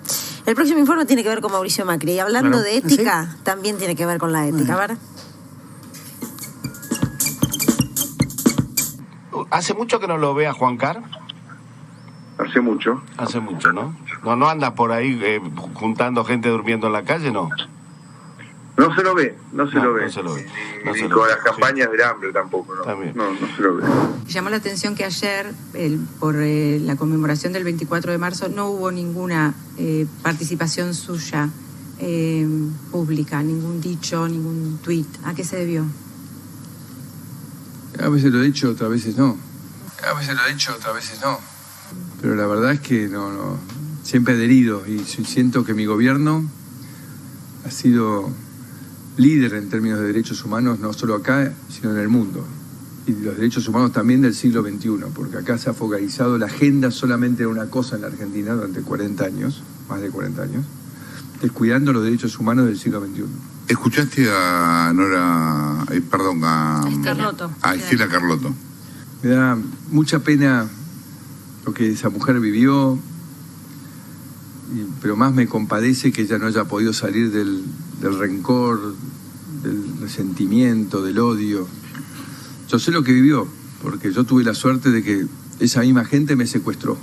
El próximo informe tiene que ver con Mauricio Macri. Y hablando de ética, también tiene que ver con la ética. A ver. ¿Hace mucho que no lo ve a Juan Carr? hace mucho. Hace mucho, ¿no? No anda por ahí juntando gente durmiendo en la calle, ¿no? No se lo ve, no se lo ve. No se lo ve. Ni con las campañas del hambre tampoco, ¿no? También. No se lo ve. Llamó la atención que ayer, por la conmemoración del 24 de marzo, no hubo ninguna participación suya pública, ningún dicho, ningún tuit. ¿A qué se debió? A veces lo he dicho, otras veces no. Pero la verdad es que no. Siempre he adherido y siento que mi gobierno ha sido líder en términos de derechos humanos, no solo acá, sino en el mundo. Y los derechos humanos también del siglo XXI, porque acá se ha focalizado la agenda solamente en una cosa en la Argentina durante 40 años, más de 40 años, descuidando los derechos humanos del siglo XXI. ¿Escuchaste a Nora, a Estela Carlotto? Me da mucha pena lo que esa mujer vivió, pero más me compadece que ella no haya podido salir del rencor, del resentimiento, del odio. Yo sé lo que vivió, porque yo tuve la suerte de que esa misma gente me secuestró.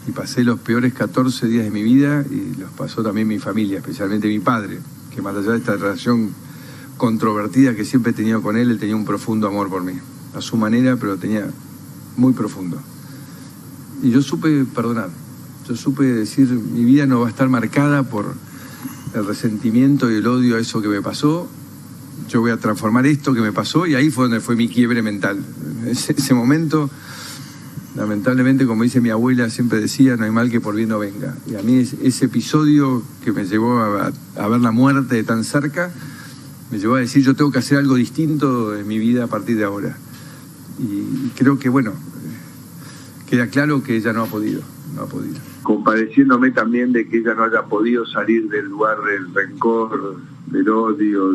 Y pasé los peores 14 días de mi vida y los pasó también mi familia, especialmente mi padre, que más allá de esta relación controvertida que siempre he tenido con él tenía un profundo amor por mí. A su manera, pero tenía muy profundo. Y yo supe perdonar. Yo supe decir, mi vida no va a estar marcada por el resentimiento y el odio a eso que me pasó. Yo voy a transformar esto que me pasó, y ahí fue donde fue mi quiebre mental. Ese momento, lamentablemente, como dice mi abuela, siempre decía, no hay mal que por bien no venga. Y a mí ese episodio que me llevó a ver la muerte de tan cerca, me llevó a decir, yo tengo que hacer algo distinto en mi vida a partir de ahora. Y creo que, bueno, queda claro que ella no ha podido. Compadeciéndome también de que ella no haya podido salir del lugar del rencor, del odio,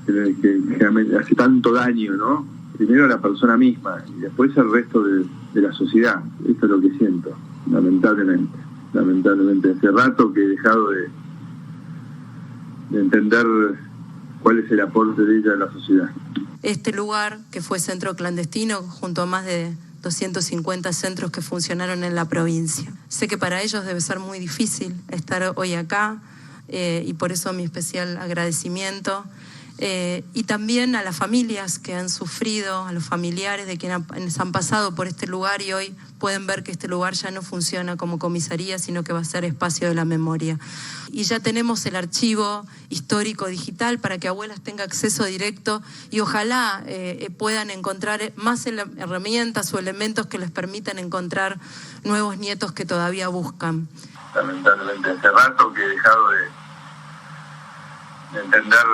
que hace tanto daño, ¿no? Primero a la persona misma y después al resto de la sociedad. Esto es lo que siento, lamentablemente. Hace rato que he dejado de entender cuál es el aporte de ella a la sociedad. Este lugar, que fue centro clandestino, junto a más de 250 centros que funcionaron en la provincia. Sé que para ellos debe ser muy difícil estar hoy acá, y por eso mi especial agradecimiento. Y también a las familias que han sufrido, a los familiares de quienes han pasado por este lugar y hoy pueden ver que este lugar ya no funciona como comisaría, sino que va a ser espacio de la memoria. Y ya tenemos el archivo histórico digital para que abuelas tengan acceso directo y ojalá puedan encontrar más herramientas o elementos que les permitan encontrar nuevos nietos que todavía buscan. Lamentablemente hace rato que he dejado de entender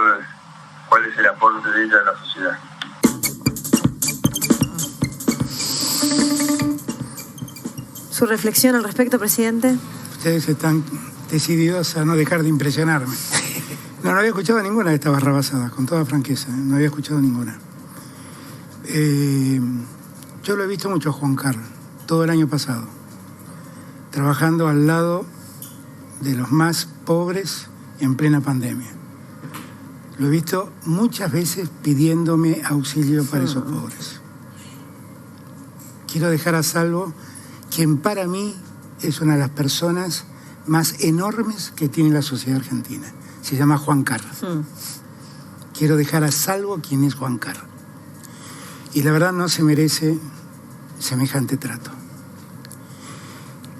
cuál es el aporte de ella a la sociedad. ¿Su reflexión al respecto, presidente? Ustedes están decididos a no dejar de impresionarme. No había escuchado ninguna de estas barrabasadas, con toda franqueza, no había escuchado ninguna. Yo lo he visto mucho a Juan Carlos, todo el año pasado, trabajando al lado de los más pobres en plena pandemia. Lo he visto muchas veces pidiéndome auxilio para esos pobres. Quiero dejar a salvo quien para mí es una de las personas más enormes que tiene la sociedad argentina. Se llama Juan Carlos. Quiero dejar a salvo quién es Juan Carlos. Y la verdad no se merece semejante trato.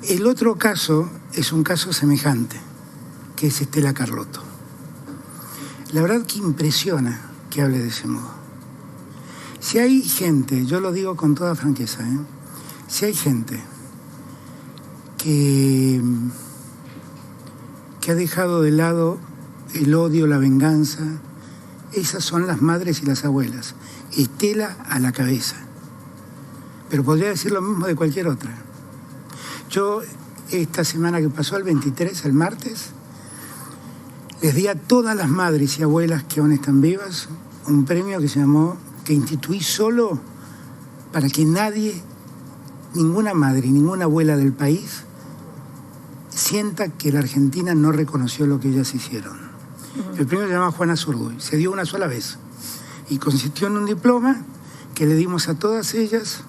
El otro caso es un caso semejante, que es Estela Carlotto. La verdad que impresiona que hable de ese modo. Si hay gente, yo lo digo con toda franqueza, si hay gente que ha dejado de lado el odio, la venganza, esas son las madres y las abuelas. Estela a la cabeza. Pero podría decir lo mismo de cualquier otra. Yo, esta semana que pasó, el 23, el martes, les di a todas las madres y abuelas que aún están vivas un premio que instituí solo para que nadie, ninguna madre y ninguna abuela del país sienta que la Argentina no reconoció lo que ellas hicieron. El premio se llama Juana Zurduy, se dio una sola vez y consistió en un diploma que que le dimos a todas ellas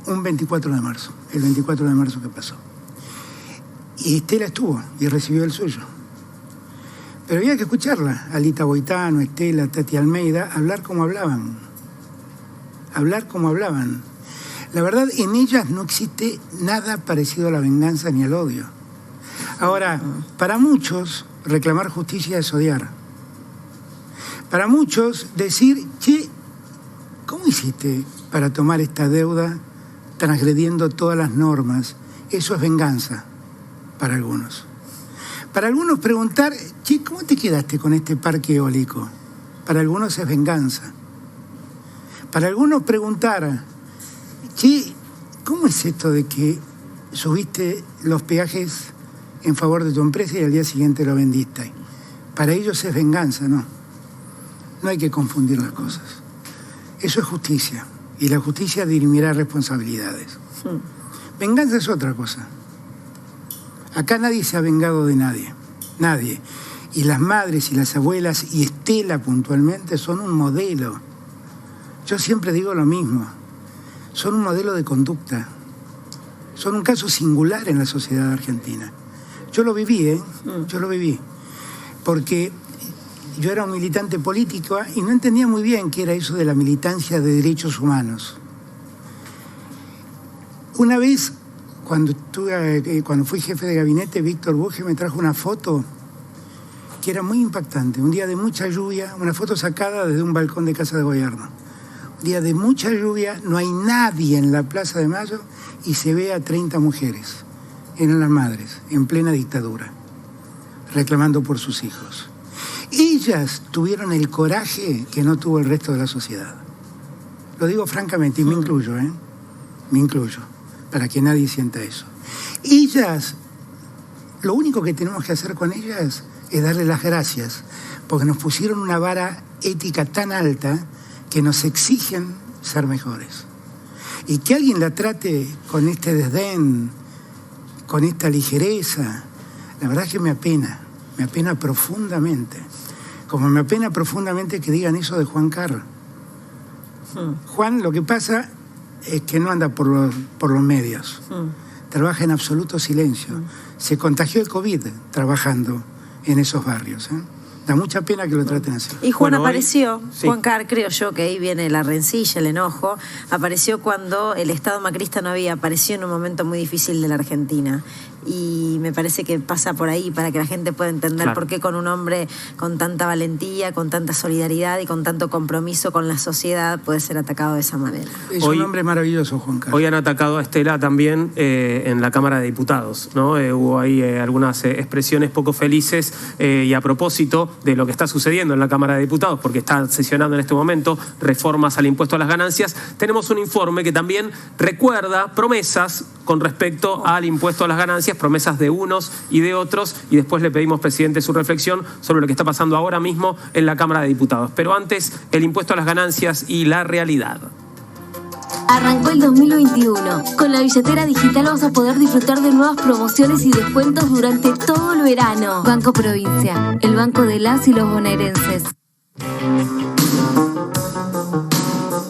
un 24 de marzo, el 24 de marzo que pasó. Y Estela estuvo y recibió el suyo. Pero había que escucharla, Alita Boitano, Estela, Tati Almeida, hablar como hablaban. Hablar como hablaban. La verdad, en ellas no existe nada parecido a la venganza ni al odio. Ahora, para muchos, reclamar justicia es odiar. Para muchos, decir, che, ¿cómo hiciste para tomar esta deuda transgrediendo todas las normas? Eso es venganza, para algunos. Para algunos preguntar, che, ¿cómo te quedaste con este parque eólico? Para algunos es venganza. Para algunos preguntar, che, ¿cómo es esto de que subiste los peajes en favor de tu empresa y al día siguiente lo vendiste? Para ellos es venganza, ¿no? No hay que confundir las cosas. Eso es justicia. Y la justicia dirimirá responsabilidades. Venganza es otra cosa. Acá nadie se ha vengado de nadie. Nadie. Y las madres y las abuelas, y Estela puntualmente, son un modelo. Yo siempre digo lo mismo. Son un modelo de conducta. Son un caso singular en la sociedad argentina. Yo lo viví, ¿eh? Yo lo viví. Porque yo era un militante político y no entendía muy bien qué era eso de la militancia de derechos humanos. Una vez, cuando fui jefe de gabinete, Víctor Buge me trajo una foto que era muy impactante. Un día de mucha lluvia, una foto sacada desde un balcón de Casa de Gobierno. Un día de mucha lluvia, no hay nadie en la Plaza de Mayo y se ve a 30 mujeres. Eran las madres, en plena dictadura, reclamando por sus hijos. Ellas tuvieron el coraje que no tuvo el resto de la sociedad. Lo digo francamente, y me incluyo, ¿eh? Me incluyo, para que nadie sienta eso. Ellas, lo único que tenemos que hacer con ellas es darle las gracias, porque nos pusieron una vara ética tan alta que nos exigen ser mejores. Y que alguien la trate con este desdén, con esta ligereza, la verdad es que me apena profundamente. Como me apena profundamente que digan eso de Juan Carr. Juan, lo que pasa es que no anda por los medios. Trabaja en absoluto silencio. Se contagió el COVID trabajando en esos barrios, ¿eh? Da mucha pena que lo traten así. Y Juan apareció, sí. Juan Carr, creo yo que ahí viene la rencilla, el enojo, apareció cuando el Estado macrista no había aparecido en un momento muy difícil de la Argentina. Y me parece que pasa por ahí para que la gente pueda entender por qué con un hombre con tanta valentía, con tanta solidaridad y con tanto compromiso con la sociedad puede ser atacado de esa manera. Es un hombre maravilloso, Juan Carlos. Hoy han atacado a Estela también en la Cámara de Diputados, ¿no? Hubo ahí algunas expresiones poco felices y a propósito de lo que está sucediendo en la Cámara de Diputados, porque está sesionando en este momento reformas al impuesto a las ganancias. Tenemos un informe que también recuerda promesas con respecto al impuesto a las ganancias, promesas de unos y de otros, y después le pedimos, presidente, su reflexión sobre lo que está pasando ahora mismo en la Cámara de Diputados. Pero antes, el impuesto a las ganancias y la realidad. Arrancó el 2021. Con la billetera digital vas a poder disfrutar de nuevas promociones y descuentos durante todo el verano. Banco Provincia, el banco de las y los bonaerenses.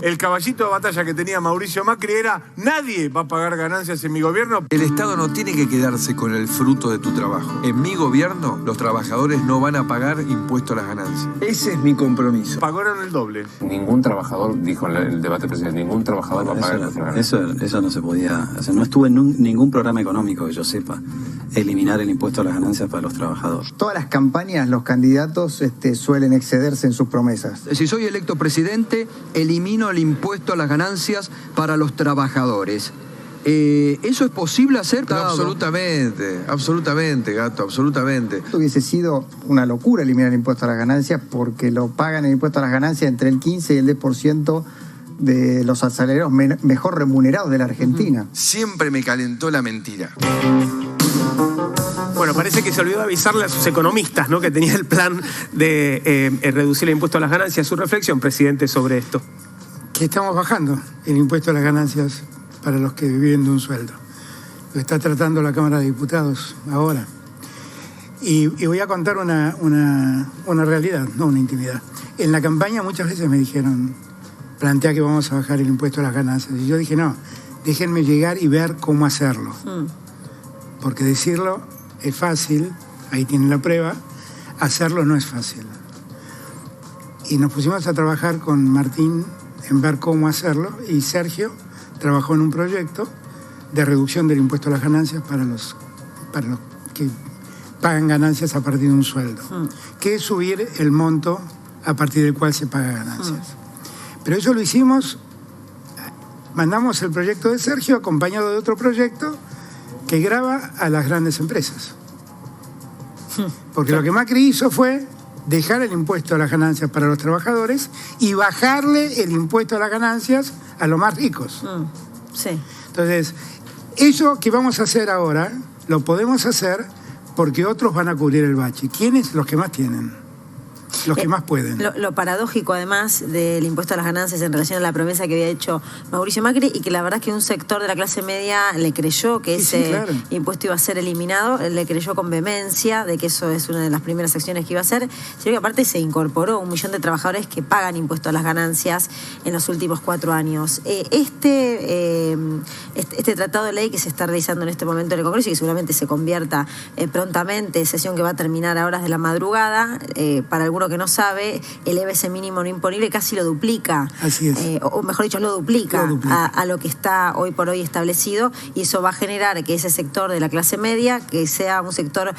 El caballito de batalla que tenía Mauricio Macri era: nadie va a pagar ganancias en mi gobierno. El Estado no tiene que quedarse con el fruto de tu trabajo. En mi gobierno, los trabajadores no van a pagar impuesto a las ganancias. Ese es mi compromiso. Pagaron el doble. Ningún trabajador, dijo en el debate presidencial, ningún trabajador va a pagar impuesto a las ganancias. Eso no se podía hacer. No estuvo en ningún programa económico que yo sepa eliminar el impuesto a las ganancias para los trabajadores. Todas las campañas, los candidatos suelen excederse en sus promesas. Si soy electo presidente, elimino el impuesto a las ganancias para los trabajadores. ¿Eso es posible hacer? No, absolutamente, Gato, absolutamente. Hubiese sido una locura eliminar el impuesto a las ganancias, porque lo pagan el impuesto a las ganancias entre el 15 y el 10% de los asalariados mejor remunerados de la Argentina. Siempre me calentó la mentira. Bueno, parece que se olvidó avisarle a sus economistas, ¿no?, que tenía el plan de reducir el impuesto a las ganancias. Su reflexión, presidente, sobre esto. Que estamos bajando el impuesto a las ganancias para los que viven de un sueldo. Lo está tratando la Cámara de Diputados ahora. Y voy a contar una realidad, no una intimidad. En la campaña muchas veces me dijeron: plantea que vamos a bajar el impuesto a las ganancias. Y yo dije, no, déjenme llegar y ver cómo hacerlo. Porque decirlo es fácil, ahí tienen la prueba, hacerlo no es fácil. Y nos pusimos a trabajar con Martín en ver cómo hacerlo, y Sergio trabajó en un proyecto de reducción del impuesto a las ganancias para los que pagan ganancias a partir de un sueldo, que es subir el monto a partir del cual se paga ganancias. Pero eso lo hicimos, mandamos el proyecto de Sergio acompañado de otro proyecto que grava a las grandes empresas. Porque lo que Macri hizo fue dejar el impuesto a las ganancias para los trabajadores y bajarle el impuesto a las ganancias a los más ricos. Entonces, eso que vamos a hacer ahora, lo podemos hacer porque otros van a cubrir el bache. ¿Quiénes? Los que más tienen. Los que más pueden. Lo paradójico, además, del impuesto a las ganancias en relación a la promesa que había hecho Mauricio Macri, y que la verdad es que un sector de la clase media le creyó que ese impuesto iba a ser eliminado, le creyó con vehemencia de que eso es una de las primeras acciones que iba a hacer, sino que aparte se incorporó 1 millón de trabajadores que pagan impuesto a las ganancias en los últimos 4 años. Este tratado de ley que se está realizando en este momento en el Congreso y que seguramente se convierta prontamente, sesión que va a terminar a horas de la madrugada, para algunos que no sabe, eleva ese mínimo no imponible, casi lo duplica. Así es. O mejor dicho, lo duplica. A lo que está hoy por hoy establecido, y eso va a generar que ese sector de la clase media, que sea un sector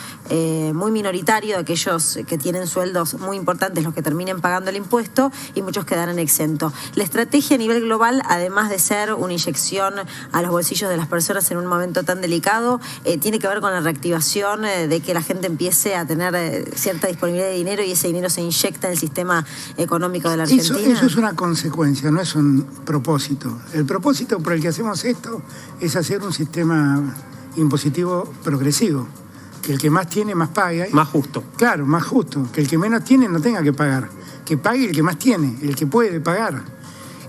muy minoritario, de aquellos que tienen sueldos muy importantes, los que terminen pagando el impuesto, y muchos quedarán exentos. La estrategia a nivel global, además de ser una inyección a los bolsillos de las personas en un momento tan delicado, tiene que ver con la reactivación de que la gente empiece a tener cierta disponibilidad de dinero, y ese dinero se inyecta en el sistema económico de la Argentina. Eso es una consecuencia, no es un propósito. El propósito por el que hacemos esto es hacer un sistema impositivo progresivo. Que el que más tiene, más paga. Más justo. Claro, más justo. Que el que menos tiene no tenga que pagar. Que pague el que más tiene, el que puede pagar.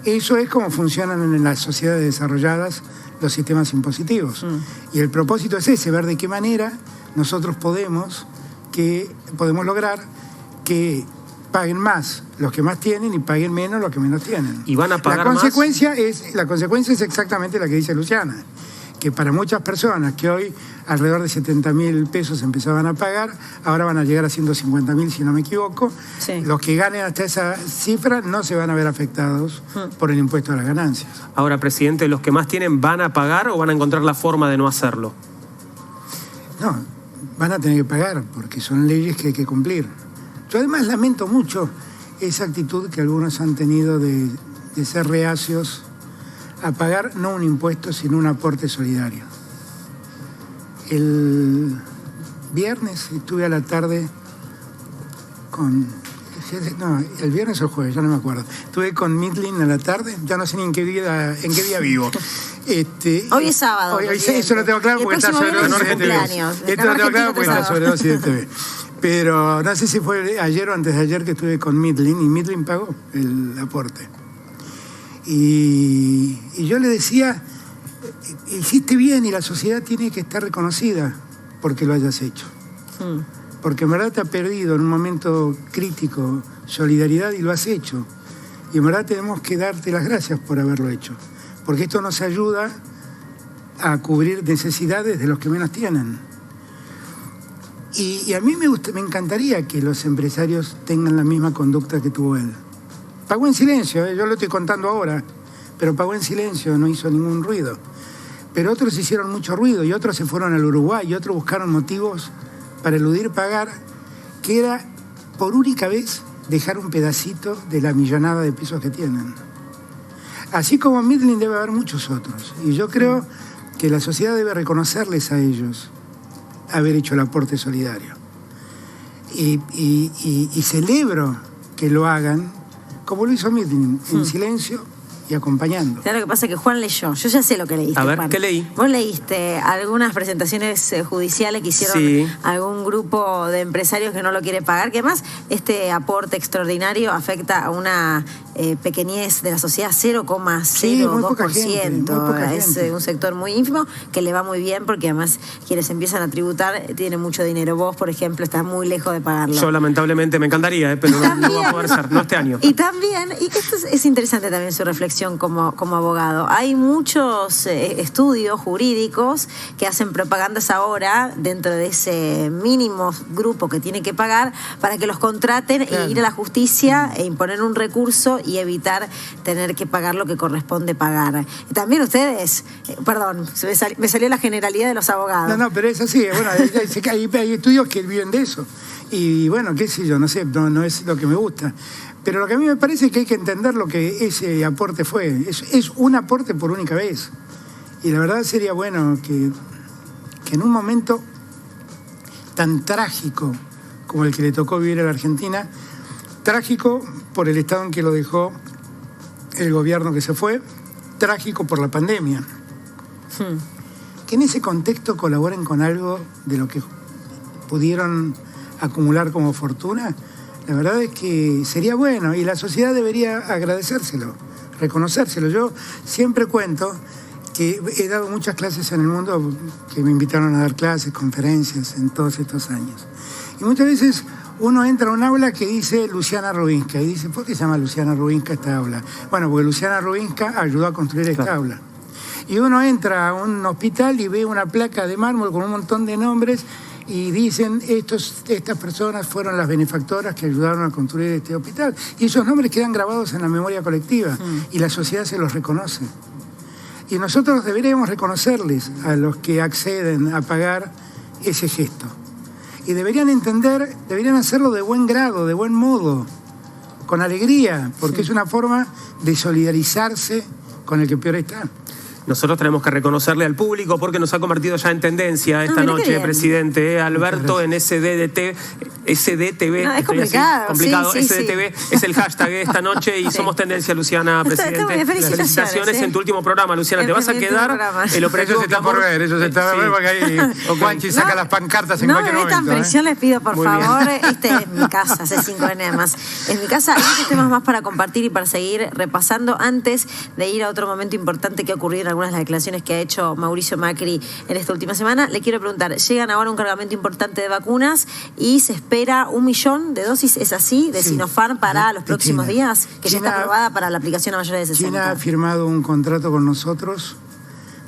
Eso es como funcionan en las sociedades desarrolladas los sistemas impositivos. Y el propósito es ese, ver de qué manera nosotros podemos lograr que paguen más los que más tienen y paguen menos los que menos tienen. Y van a pagar la consecuencia es exactamente la que dice Luciana, que para muchas personas que hoy alrededor de 70.000 pesos empezaban a pagar, ahora van a llegar a 150.000 si no me equivoco. Los que ganen hasta esa cifra no se van a ver afectados por el impuesto a las ganancias. Ahora, presidente, ¿los que más tienen van a pagar o van a encontrar la forma de no hacerlo? No, van a tener que pagar porque son leyes que hay que cumplir. Yo además lamento mucho esa actitud que algunos han tenido de ser reacios a pagar no un impuesto, sino un aporte solidario. El viernes estuve a la tarde el viernes o el jueves, ya no me acuerdo. Estuve con Midlin a la tarde, ya no sé ni en qué día vivo. Hoy es sábado. Eso lo tengo claro porque está sobredosis de TV. Esto lo tengo claro porque está sobredosis de TV. Pero no sé si fue ayer o antes de ayer que estuve con Midlin, y Midlin pagó el aporte. Y yo le decía, hiciste bien y la sociedad tiene que estar reconocida porque lo hayas hecho. Porque en verdad te ha perdido en un momento crítico solidaridad y lo has hecho. Y en verdad tenemos que darte las gracias por haberlo hecho. Porque esto nos ayuda a cubrir necesidades de los que menos tienen. Y a mí me encantaría que los empresarios tengan la misma conducta que tuvo él. Pagó en silencio, yo lo estoy contando ahora, pero pagó en silencio, no hizo ningún ruido. Pero otros hicieron mucho ruido y otros se fueron al Uruguay y otros buscaron motivos para eludir pagar, que era por única vez dejar un pedacito de la millonada de pesos que tienen. Así como Midlin debe haber muchos otros. Y yo creo que la sociedad debe reconocerles a ellos haber hecho el aporte solidario. Y celebro que lo hagan como lo hizo Midlin, en silencio y acompañando. Claro, lo que pasa es que Juan leyó. Yo ya sé lo que leíste, A ver, Juan. ¿qué leí? Vos leíste algunas presentaciones judiciales que hicieron algún grupo de empresarios que no lo quiere pagar, que además este aporte extraordinario afecta a una pequeñez de la sociedad, 0,02%. Es un sector muy ínfimo que le va muy bien porque además quienes empiezan a tributar tienen mucho dinero. Vos, por ejemplo, estás muy lejos de pagarlo. Yo lamentablemente me encantaría, pero no va a poder ser, no este año. Y también, y esto es interesante también su reflexión como abogado, hay muchos estudios jurídicos que hacen propagandas ahora dentro de ese mínimo grupo que tiene que pagar para que los contraten e ir a la justicia e imponer un recurso y evitar tener que pagar lo que corresponde pagar. También ustedes, perdón, me salió la generalidad de los abogados. No, pero es así. Bueno, hay estudios que viven de eso. Y bueno, qué sé yo, no sé, no es lo que me gusta. Pero lo que a mí me parece es que hay que entender lo que ese aporte fue. Es un aporte por única vez. Y la verdad sería bueno que en un momento tan trágico como el que le tocó vivir a la Argentina, trágico por el estado en que lo dejó el gobierno que se fue, trágico por la pandemia, que en ese contexto colaboren con algo de lo que pudieron acumular como fortuna, la verdad es que sería bueno y la sociedad debería agradecérselo, reconocérselo. Yo siempre cuento que he dado muchas clases en el mundo, que me invitaron a dar clases, conferencias en todos estos años. Y muchas veces uno entra a un aula que dice Luciana Rubinska y dice, ¿por qué se llama Luciana Rubinska esta aula? Bueno, porque Luciana Rubinska ayudó a construir esta aula. Y uno entra a un hospital y ve una placa de mármol con un montón de nombres y dicen, estas personas fueron las benefactoras que ayudaron a construir este hospital. Y esos nombres quedan grabados en la memoria colectiva y la sociedad se los reconoce. Y nosotros deberíamos reconocerles a los que acceden a pagar ese gesto. Y deberían entender, deberían hacerlo de buen grado, de buen modo, con alegría, porque es una forma de solidarizarse con el que peor está. Nosotros tenemos que reconocerle al público porque nos ha convertido ya en tendencia esta noche, presidente. Alberto en SDTV. Es complicado. Complicado. SDTV es el hashtag esta noche y somos tendencia, Luciana, presidente. Felicitaciones en tu último programa, Luciana. Te vas a quedar el operativo. Eso se está por ver, porque ahí Juanchi saca las pancartas en cualquier momento. No me metan presión, les pido, por favor. Esta es mi casa, C5N además. En mi casa hay muchos temas más para compartir y para seguir repasando antes de ir a otro momento importante que ha ocurrido en algunas de las declaraciones que ha hecho Mauricio Macri en esta última semana. Le quiero preguntar, llegan ahora un cargamento importante de vacunas y se espera 1 millón de dosis, ¿es así? De Sinopharm para los próximos días, que ya está aprobada para la aplicación a mayores de 60. China ha firmado un contrato con nosotros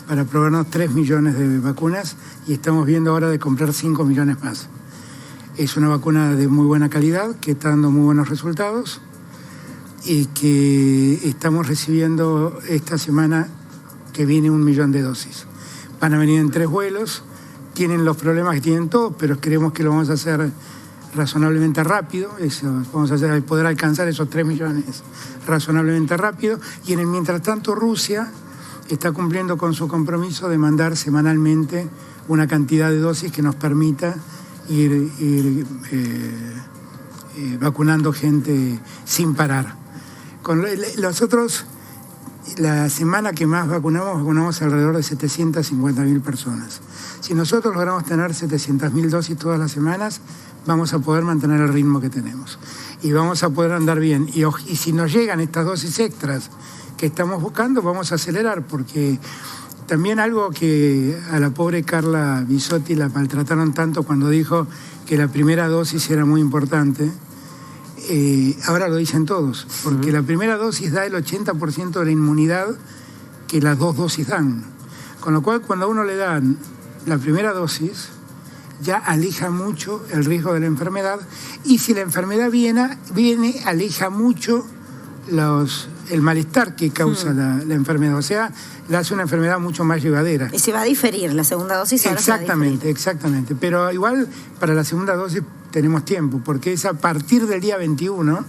para proveernos 3 millones de vacunas y estamos viendo ahora de comprar 5 millones más. Es una vacuna de muy buena calidad, que está dando muy buenos resultados y que estamos recibiendo esta semana que viene 1 millón de dosis. Van a venir en 3 vuelos, tienen los problemas que tienen todos, pero creemos que lo vamos a hacer razonablemente rápido, vamos a poder alcanzar esos 3 millones razonablemente rápido, y en el mientras tanto Rusia está cumpliendo con su compromiso de mandar semanalmente una cantidad de dosis que nos permita ir vacunando gente sin parar. Con los otros, la semana que más vacunamos alrededor de 750.000 personas. Si nosotros logramos tener 700.000 dosis todas las semanas, vamos a poder mantener el ritmo que tenemos. Y vamos a poder andar bien. Y si nos llegan estas dosis extras que estamos buscando, vamos a acelerar, porque también algo que a la pobre Carla Bisotti la maltrataron tanto cuando dijo que la primera dosis era muy importante, ahora lo dicen todos, porque la primera dosis da el 80% de la inmunidad que las 2 dosis dan. Con lo cual, cuando a uno le dan la primera dosis, ya aleja mucho el riesgo de la enfermedad, y si la enfermedad viene aleja mucho el malestar que causa la enfermedad. O sea, le hace una enfermedad mucho más llevadera. Y se va a diferir la segunda dosis. Exactamente. Pero igual para la segunda dosis tenemos tiempo, porque es a partir del día 21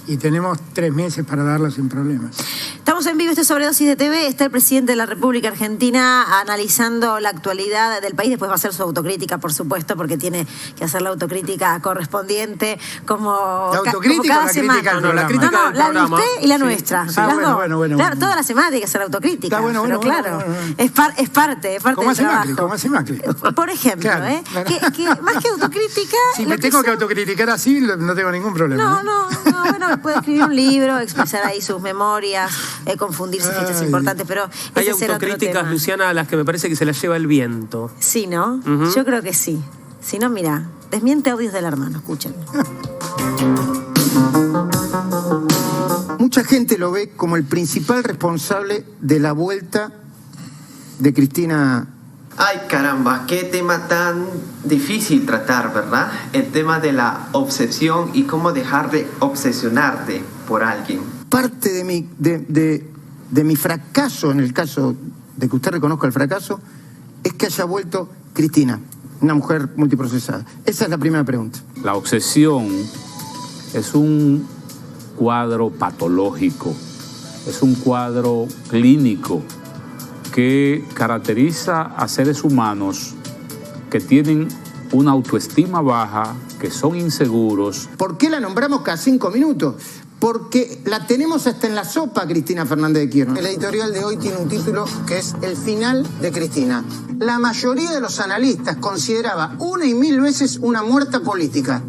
y tenemos 3 meses para darlo sin problemas. Estamos Estamos en vivo, este es Sobredosis de TV. Está el presidente de la República Argentina analizando la actualidad del país. Después va a hacer su autocrítica, por supuesto, porque tiene que hacer la autocrítica correspondiente como ¿La autocrítica cada o la semana. crítica al programa? No, la de usted y la nuestra. Sí. Bueno. Claro, toda la semana tiene que hacer la autocrítica. Pero claro, es parte ¿Cómo del trabajo. ¿Cómo hace Macri? Por ejemplo, Claro. Que más que autocrítica... Si me tengo que autocriticar así, no tengo ningún problema. No, bueno, puede escribir un libro, expresar ahí sus memorias, confundirse fechas importantes, pero hay ese será otro autocríticas, tema. Luciana, a las que me parece que se las lleva el viento. Sí, ¿no? Yo creo que sí. Si no, mira, desmiente audios del hermano, escuchen. Mucha gente lo ve como el principal responsable de la vuelta de Cristina. Ay, caramba, qué tema tan difícil tratar, ¿verdad? El tema de la obsesión y cómo dejar de obsesionarte por alguien. Parte de mi fracaso, en el caso de que usted reconozca el fracaso, es que haya vuelto Cristina, una mujer multiprocesada. Esa es la primera pregunta. La obsesión es un cuadro patológico, es un cuadro clínico que caracteriza a seres humanos que tienen una autoestima baja, que son inseguros. ¿Por qué la nombramos cada 5 minutos? Porque la tenemos hasta en la sopa, Cristina Fernández de Kirchner. El editorial de hoy tiene un título que es El final de Cristina. La mayoría de los analistas consideraba 1 y 1000 veces una muerta política.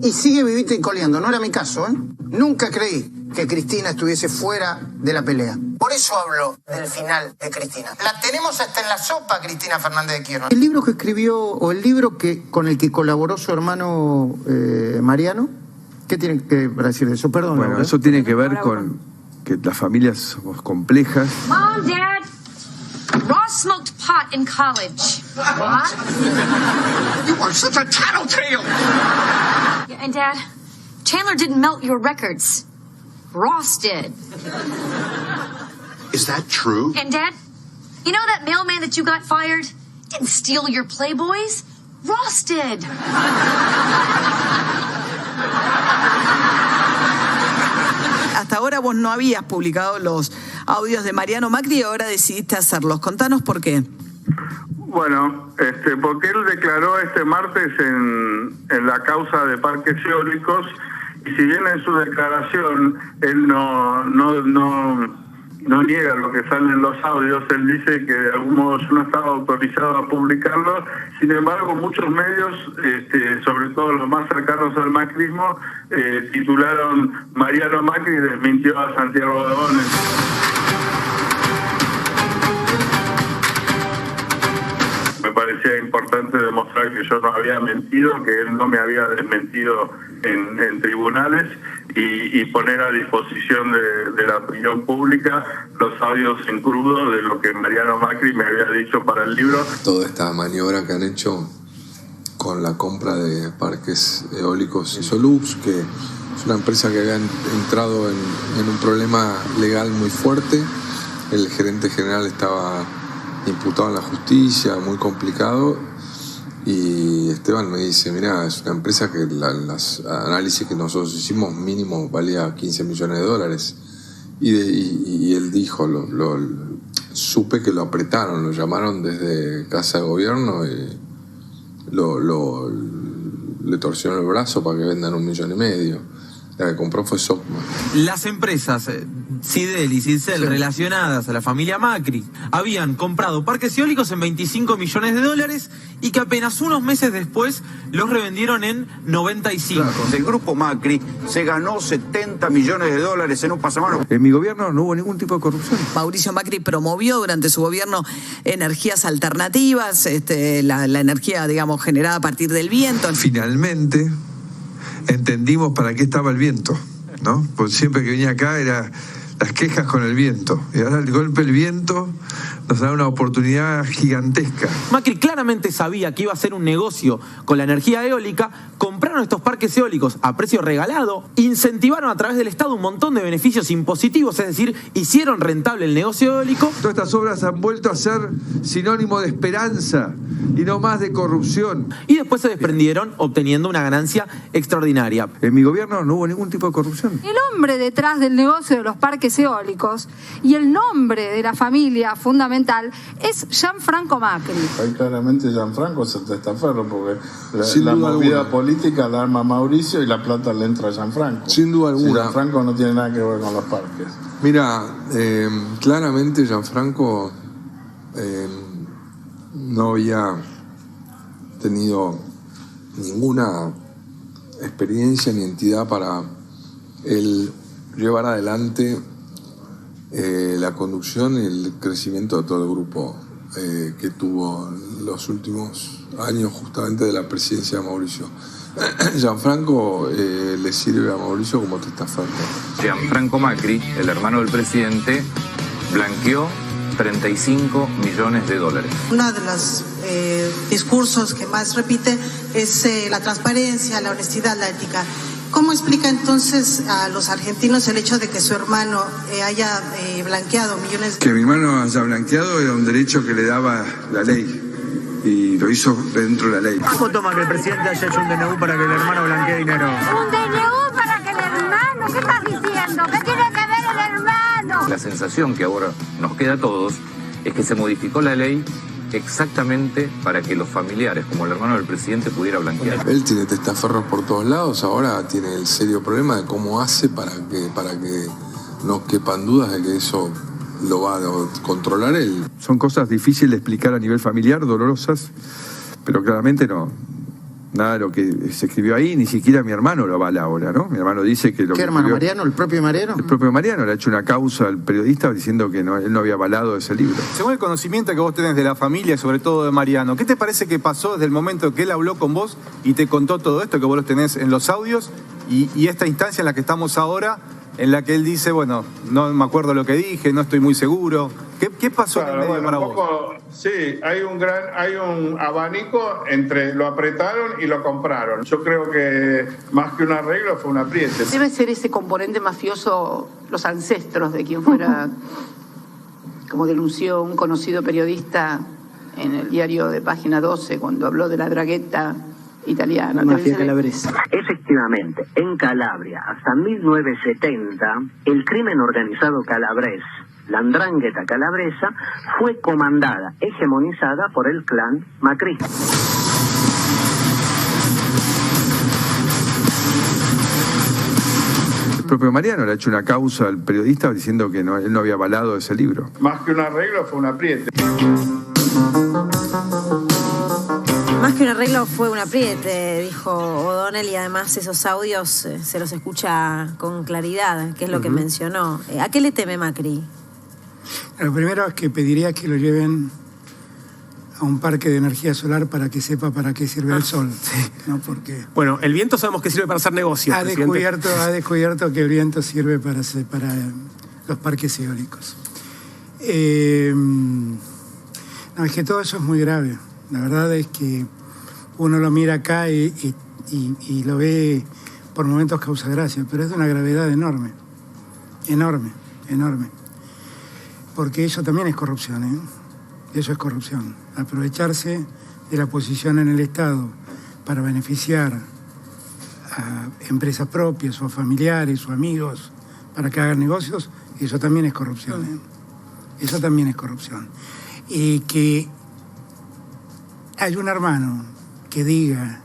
Y sigue vivita y coleando. No era mi caso, ¿eh? Nunca creí que Cristina estuviese fuera de la pelea. Por eso hablo del final de Cristina. La tenemos hasta en la sopa, Cristina Fernández de Kirchner. El libro que escribió, o el libro con el que colaboró su hermano Mariano, ¿qué tiene que decir de eso? Perdón. Bueno, eso tiene que ver con que las familias somos complejas. Mom, Dad, Ross smoked pot in college. What? You are such a tattletale. Yeah, and Dad, Chandler didn't melt your records. Ross did. Is that true? And Dad, you know that mailman that you got fired? Didn't steal your Playboys. Ross did. Hasta ahora vos no habías publicado los audios de Mariano Macri y ahora decidiste hacerlos. Contanos por qué. Bueno, porque él declaró este martes en la causa de parques eólicos, y si bien en su declaración él no niega lo que sale en los audios, él dice que de algún modo no estaba autorizado a publicarlo. Sin embargo, muchos medios, sobre todo los más cercanos al macrismo, titularon Mariano Macri desmintió a Santiago Dones. Me parecía importante demostrar que yo no había mentido, que él no me había desmentido en tribunales, y poner a disposición de la opinión pública los audios en crudo de lo que Mariano Macri me había dicho para el libro. Toda esta maniobra que han hecho con la compra de parques eólicos Isolups, que es una empresa que había entrado en un problema legal muy fuerte. El gerente general estaba imputado en la justicia, muy complicado, y Esteban me dice, mira, es una empresa que los análisis que nosotros hicimos mínimo valía $15 millones, y él dijo, supe que lo apretaron, lo llamaron desde Casa de Gobierno y le torcieron el brazo para que vendan $1,5 millones. La que compró fue Socma. Las empresas Sidel y Sincel relacionadas a la familia Macri habían comprado parques eólicos en $25 millones y que apenas unos meses después los revendieron en 95. Claro, el grupo Macri se ganó $70 millones en un pasamano. En mi gobierno no hubo ningún tipo de corrupción. Mauricio Macri promovió durante su gobierno energías alternativas, la energía, digamos, generada a partir del viento. Finalmente entendimos para qué estaba el viento, ¿no? Porque siempre que venía acá era las quejas con el viento. Y ahora el golpe del viento nos da una oportunidad gigantesca. Macri claramente sabía que iba a ser un negocio con la energía eólica, compraron estos parques eólicos a precio regalado, incentivaron a través del Estado un montón de beneficios impositivos, es decir, hicieron rentable el negocio eólico. Todas estas obras han vuelto a ser sinónimo de esperanza y no más de corrupción. Y después se desprendieron obteniendo una ganancia extraordinaria. En mi gobierno no hubo ningún tipo de corrupción. El hombre detrás del negocio de los parques parques eólicos y el nombre de la familia fundamental es Gianfranco Macri. Ahí claramente Gianfranco es el testaferro, porque la movida política la arma Mauricio y la plata le entra a Gianfranco. Sin duda alguna. Si Gianfranco no tiene nada que ver con los parques. Mira, claramente Gianfranco no había tenido ninguna experiencia ni entidad para él llevar adelante la conducción y el crecimiento de todo el grupo que tuvo en los últimos años justamente de la presidencia de Mauricio. Gianfranco le sirve a Mauricio como testaferro. Gianfranco Macri, el hermano del presidente, blanqueó 35 millones de dólares. Uno de los discursos que más repite es la transparencia, la honestidad, la ética. ¿Cómo explica entonces a los argentinos el hecho de que su hermano haya blanqueado millones? Que mi hermano haya blanqueado era un derecho que le daba la ley y lo hizo dentro de la ley. ¿Cómo toma que el presidente haya hecho un DNU para que el hermano blanquee dinero? ¿Un DNU para que el hermano? ¿Qué estás diciendo? ¿Qué tiene que ver el hermano? La sensación que ahora nos queda a todos es que se modificó la ley exactamente para que los familiares, como el hermano del presidente, pudiera blanquear. Él tiene testaferros por todos lados, ahora tiene el serio problema de cómo hace para que no quepan dudas de que eso lo va a controlar él. Son cosas difíciles de explicar a nivel familiar, dolorosas, pero claramente no. Nada de lo que se escribió ahí, ni siquiera mi hermano lo avala ahora, ¿no? Mi hermano dice que lo ¿Qué que hermano, escribió, Mariano? ¿El propio Mariano? El propio Mariano le ha hecho una causa al periodista diciendo que él no había avalado ese libro. Según el conocimiento que vos tenés de la familia, sobre todo de Mariano, ¿qué te parece que pasó desde el momento que él habló con vos y te contó todo esto, que vos lo tenés en los audios, y esta instancia en la que estamos ahora, en la que él dice, bueno, no me acuerdo lo que dije, no estoy muy seguro? ¿Qué pasó en el medio para vos? Sí, hay un abanico entre lo apretaron y lo compraron. Yo creo que más que un arreglo fue un apriete. Debe ser ese componente mafioso, los ancestros de quien fuera, como denunció un conocido periodista en el diario de Página 12 cuando habló de la dragueta italiana. Mafia calabresa. Efectivamente, en Calabria, hasta 1970, el crimen organizado calabrés, la 'ndrangheta calabresa, fue comandada, hegemonizada por el clan Macri. El propio Mariano le ha hecho una causa al periodista diciendo que él no había avalado ese libro. Más que un arreglo fue un apriete. Más que un arreglo fue un apriete, dijo O'Donnell, y además esos audios se los escucha con claridad, que es lo que mencionó. ¿A qué le teme Macri? Lo primero es que pediría que lo lleven a un parque de energía solar para que sepa para qué sirve el sol. Sí. ¿No? Porque bueno, el viento sabemos que sirve para hacer negocios. Ha descubierto que el viento sirve para los parques eólicos. No, es que todo eso es muy grave. La verdad es que uno lo mira acá y lo ve por momentos causa gracia, pero es de una gravedad enorme. Enorme. Porque eso también es corrupción, ¿eh? Eso es corrupción. Aprovecharse de la posición en el Estado para beneficiar a empresas propias o a familiares o amigos para que hagan negocios, eso también es corrupción, ¿eh? Eso también es corrupción. Y que hay un hermano que diga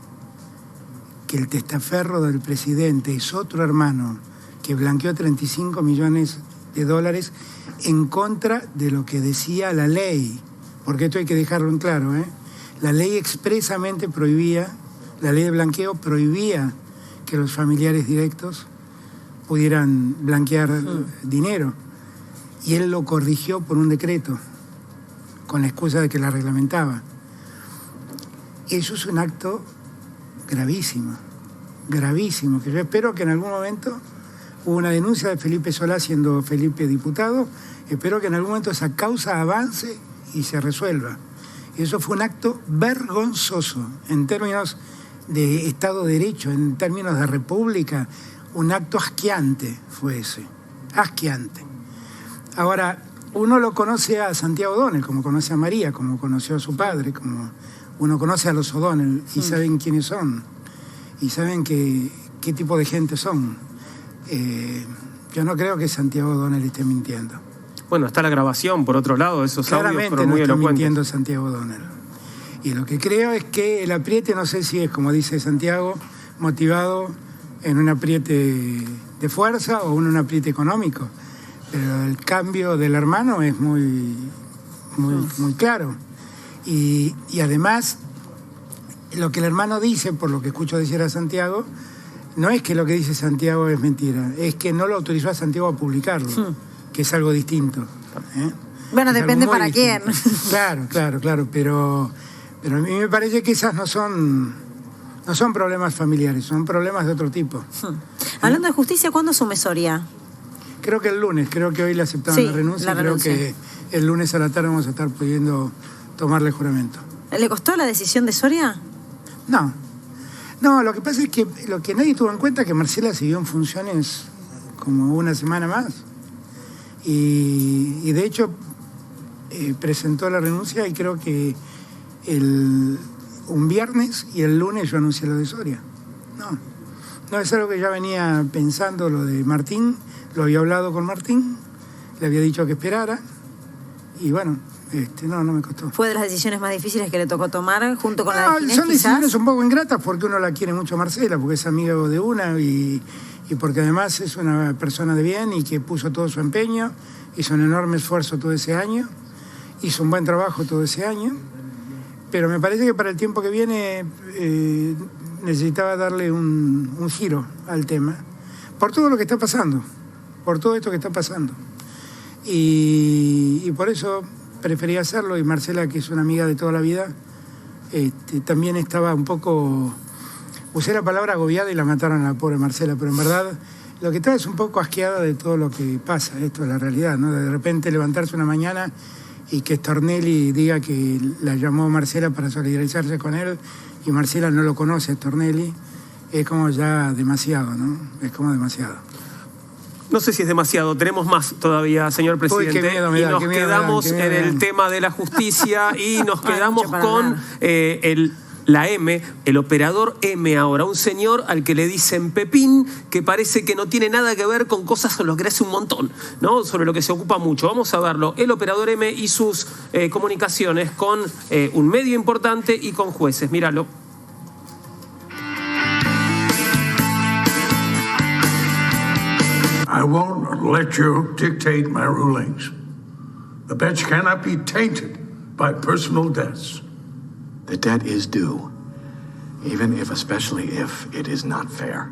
que el testaferro del presidente es otro hermano que blanqueó 35 millones de dólares en contra de lo que decía la ley, porque esto hay que dejarlo en claro, ¿eh? La ley expresamente prohibía, la ley de blanqueo prohibía que los familiares directos pudieran blanquear dinero, y él lo corrigió por un decreto con la excusa de que la reglamentaba. Eso es un acto gravísimo, que yo espero que en algún momento, hubo una denuncia de Felipe Solá siendo Felipe diputado, espero que en algún momento esa causa avance y se resuelva. Eso fue un acto vergonzoso en términos de Estado de Derecho, en términos de república, un acto asqueante fue ese, asqueante. Ahora, uno lo conoce a Santiago O'Donnell, como conoce a María, como conoció a su padre, como uno conoce a los O'Donnell y saben quiénes son, y saben qué tipo de gente son. Yo no creo que Santiago O'Donnell esté mintiendo. Bueno, está la grabación, por otro lado, esos audios Claramente fueron muy no está elocuentes. mintiendo Santiago O'Donnell. Y lo que creo es que el apriete, no sé si es, como dice Santiago, motivado en un apriete de fuerza o en un apriete económico. Pero el cambio del hermano es muy claro. Y además, lo que el hermano dice, por lo que escucho decir a Santiago, no es que lo que dice Santiago es mentira, es que no lo autorizó a Santiago a publicarlo, que es algo distinto. Bueno, Es depende algo muy para quién. Claro, pero a mí me parece que esas no son problemas familiares, son problemas de otro tipo. Hablando de justicia, ¿cuándo asume Soria? Creo que el lunes, creo que hoy le aceptaron la renuncia, creo que el lunes a la tarde vamos a estar pudiendo tomarle juramento. ¿Le costó la decisión de Soria? No, lo que pasa es que lo que nadie tuvo en cuenta es que Marcela siguió en funciones como una semana más. Y de hecho presentó la renuncia y creo que un viernes y el lunes yo anuncié lo de Soria. No, es algo que ya venía pensando, lo de Martín, lo había hablado con Martín, le había dicho que esperara y bueno, no me costó. ¿Fue de las decisiones más difíciles que le tocó tomar junto con la de Ginés, son decisiones quizás? un poco ingratas porque uno la quiere mucho a Marcela, porque es amigo de una y porque además es una persona de bien y que puso todo su empeño, hizo un enorme esfuerzo todo ese año, hizo un buen trabajo todo ese año, pero me parece que para el tiempo que viene necesitaba darle un giro al tema, por todo lo que está pasando, por todo esto que está pasando. Y por eso prefería hacerlo, y Marcela, que es una amiga de toda la vida, también estaba un poco, usé la palabra agobiada y la mataron a la pobre Marcela, pero en verdad lo que está es un poco asqueada de todo lo que pasa, esto es la realidad, ¿no? De repente levantarse una mañana y que Stornelli diga que la llamó Marcela para solidarizarse con él y Marcela no lo conoce a Stornelli, es como ya demasiado, ¿no? Es como demasiado. No sé si es demasiado, tenemos más todavía, señor presidente. Uy, qué miedo me da, y nos qué miedo quedamos me da, qué miedo en me el da. tema de la justicia y nos quedamos mucho para con hablar. la M, el operador M ahora, un señor al que le dicen Pepín, que parece que no tiene nada que ver con cosas sobre lo que hace un montón, ¿no? Sobre lo que se ocupa mucho. Vamos a verlo. El operador M y sus comunicaciones con un medio importante y con jueces. Míralo. I won't let you dictate my rulings. The bench cannot be tainted by personal debts. The debt is due, even if, especially if, it is not fair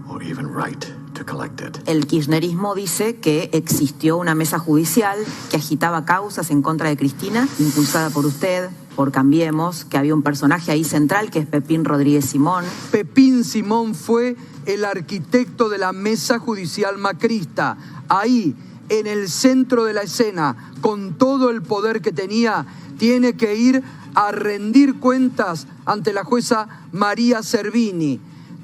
or even right to collect it. El kirchnerismo dice que existió una mesa judicial que agitaba causas en contra de Cristina, impulsada por usted, por Cambiemos, que había un personaje ahí central que es Pepín Rodríguez Simón. Pepín Simón fue el arquitecto de la mesa judicial macrista. Ahí, en el centro de la escena, con todo el poder que tenía, tiene que ir a rendir cuentas ante la jueza María Servini.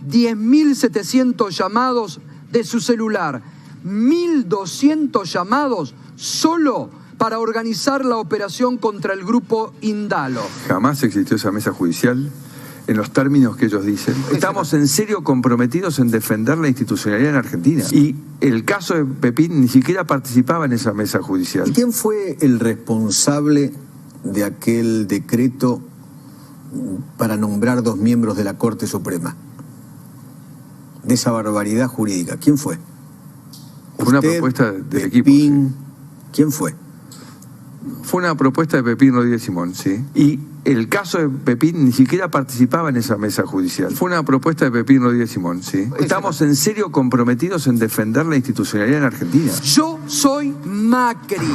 10.700 llamados de su celular, 1.200 llamados solo para organizar la operación contra el grupo Indalo. Jamás existió esa mesa judicial en los términos que ellos dicen. Estamos en serio comprometidos en defender la institucionalidad en Argentina. Y el caso de Pepín ni siquiera participaba en esa mesa judicial. ¿Y quién fue el responsable de aquel decreto para nombrar 2 miembros de la Corte Suprema? De esa barbaridad jurídica. ¿Quién fue? Fue una propuesta del equipo. ¿Quién fue? Fue una propuesta de Pepín Rodríguez Simón, sí. Y el caso de Pepín ni siquiera participaba en esa mesa judicial. Fue una propuesta de Pepín Rodríguez Simón, sí. Estamos en serio comprometidos en defender la institucionalidad en Argentina. Yo soy Macri.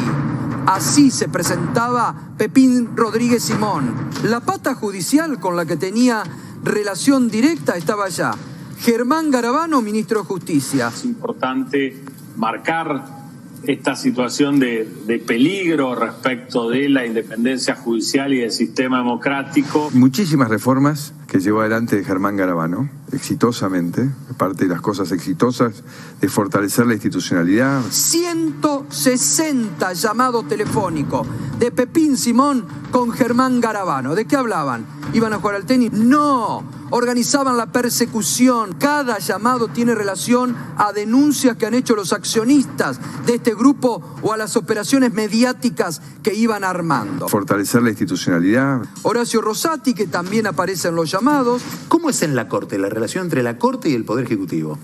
Así se presentaba Pepín Rodríguez Simón. La pata judicial con la que tenía relación directa estaba allá. Germán Garabano, ministro de Justicia. Es importante marcar esta situación de peligro respecto de la independencia judicial y del sistema democrático. Muchísimas reformas que llevó adelante Germán Garabano, exitosamente, parte de las cosas exitosas de fortalecer la institucionalidad. 160 llamados telefónicos de Pepín Simón con Germán Garabano. ¿De qué hablaban? ¿Iban a jugar al tenis? No, organizaban la persecución. Cada llamado tiene relación a denuncias que han hecho los accionistas de este grupo o a las operaciones mediáticas que iban armando. Fortalecer la institucionalidad. Horacio Rosati, que también aparece en los llamados. ¿Cómo es en la Corte la relación entre la Corte y el Poder Ejecutivo?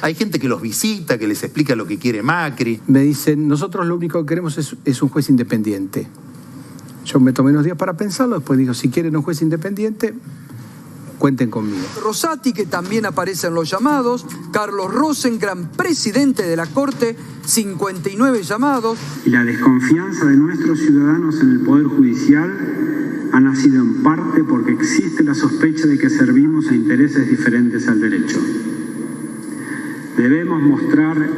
Hay gente que los visita, que les explica lo que quiere Macri. Me dicen, nosotros lo único que queremos es un juez independiente. Yo me tomé unos días para pensarlo, después digo, si quieren un juez independiente, cuenten conmigo. Rosati, que también aparece en los llamados. Carlos Rosencrantz, presidente de la Corte, 59 llamados. Y la desconfianza de nuestros ciudadanos en el Poder Judicial ha nacido en parte porque existe la sospecha de que servimos a intereses diferentes al derecho. Debemos mostrar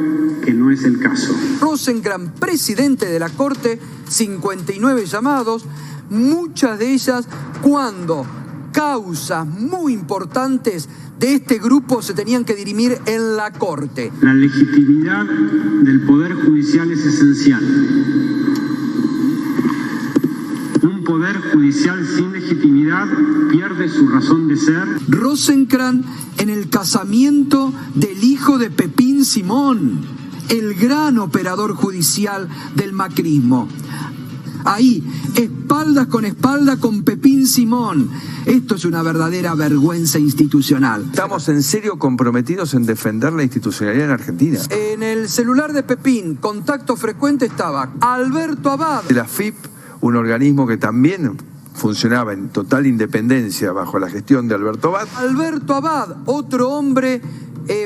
que no es el caso. Rosencrantz, presidente de la Corte, 59 llamados, muchas de ellas cuando causas muy importantes de este grupo se tenían que dirimir en la Corte. La legitimidad del Poder Judicial es esencial. Un Poder Judicial sin legitimidad pierde su razón de ser. Rosencrantz en el casamiento del hijo de Pepín Simón, el gran operador judicial del macrismo. Ahí, espaldas con Pepín Simón. Esto es una verdadera vergüenza institucional. Estamos en serio comprometidos en defender la institucionalidad en Argentina. En el celular de Pepín, contacto frecuente, estaba Alberto Abad. De la FIP, un organismo que también funcionaba en total independencia bajo la gestión de Alberto Abad. Alberto Abad, otro hombre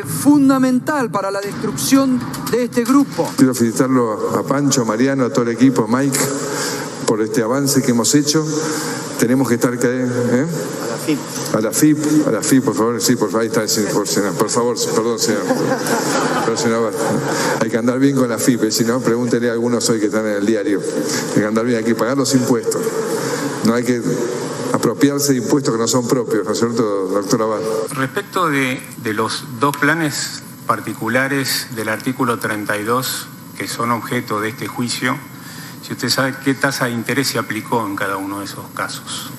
fundamental para la destrucción de este grupo. Quiero felicitarlo a Pancho, a Mariano, a todo el equipo, a Mike, por este avance que hemos hecho. Tenemos que estar... A la FIP, por favor, sí, por favor, ahí está, por favor, perdón, señor. Pero, señor, hay que andar bien con la FIP, si no, pregúntenle a algunos hoy que están en el diario. Hay que andar bien, hay que pagar los impuestos. No hay que apropiarse de impuestos que no son propios, ¿no es cierto, doctor Abad? Respecto de los dos planes particulares del artículo 32 que son objeto de este juicio, si usted sabe qué tasa de interés se aplicó en cada uno de esos casos.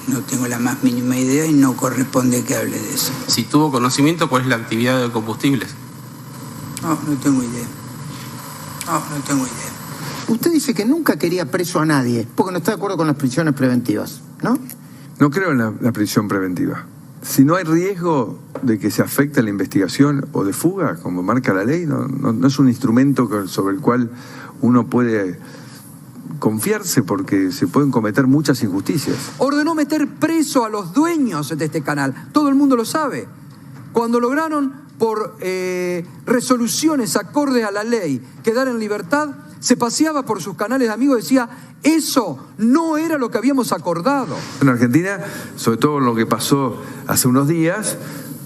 No tengo la más mínima idea y no corresponde que hable de eso. Si tuvo conocimiento, ¿cuál es la actividad de combustibles? No tengo idea. No tengo idea. Usted dice que nunca quería preso a nadie, porque no está de acuerdo con las prisiones preventivas, ¿no? No creo en la prisión preventiva. Si no hay riesgo de que se afecte la investigación o de fuga, como marca la ley, no es un instrumento sobre el cual uno puede confiarse porque se pueden cometer muchas injusticias. Ordenó meter preso a los dueños de este canal. Todo el mundo lo sabe. Cuando lograron, por resoluciones acordes a la ley, quedar en libertad, se paseaba por sus canales de amigos y decía, eso no era lo que habíamos acordado. En Argentina, sobre todo lo que pasó hace unos días,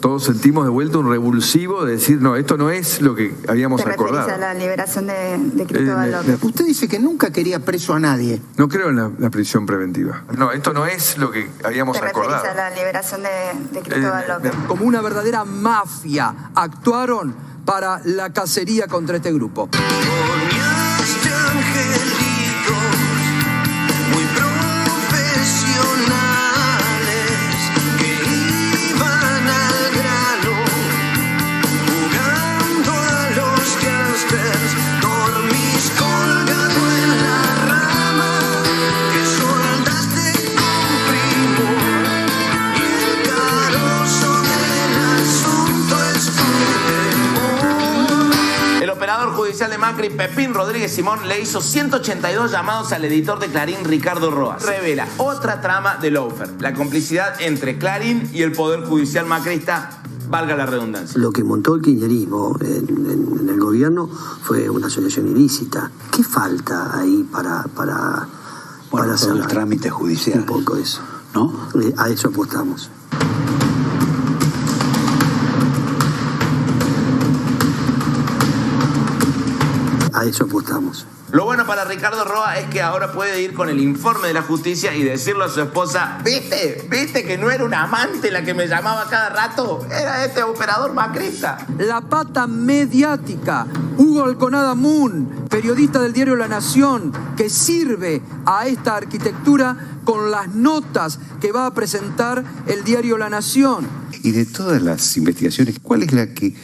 todos sentimos de vuelta un revulsivo de decir, no, esto no es lo que habíamos acordado. ¿Te referís a la liberación de Cristóbal López? Usted dice que nunca quería preso a nadie. No creo en la prisión preventiva. No, esto no es lo que habíamos acordado. ¿Te referís a la liberación de Cristóbal López? Como una verdadera mafia actuaron para la cacería contra este grupo. Muy profesionales que iban al grano, jugando a los gangsters, dormís colgado en la rama que soldaste con primor, y el carozo del asunto es tu temor. El operador judicial de Macri, Pepín Rodríguez Simón, le hizo 182 llamados al editor de Clarín, Ricardo Roas. Revela otra trama de lawfare, la complicidad entre Clarín y el Poder Judicial macrista, valga la redundancia. Lo que montó el kirchnerismo en el gobierno fue una asociación ilícita. ¿Qué falta ahí para hacer los trámites judiciales? Un poco eso, ¿no? A eso apostamos. A eso apostamos. Lo bueno para Ricardo Roa es que ahora puede ir con el informe de la justicia y decirle a su esposa: ¿Viste que no era una amante la que me llamaba cada rato? Era este operador macrista. La pata mediática, Hugo Alconada Moon, periodista del diario La Nación, que sirve a esta arquitectura con las notas que va a presentar el diario La Nación. Y de todas las investigaciones, ¿cuál es la que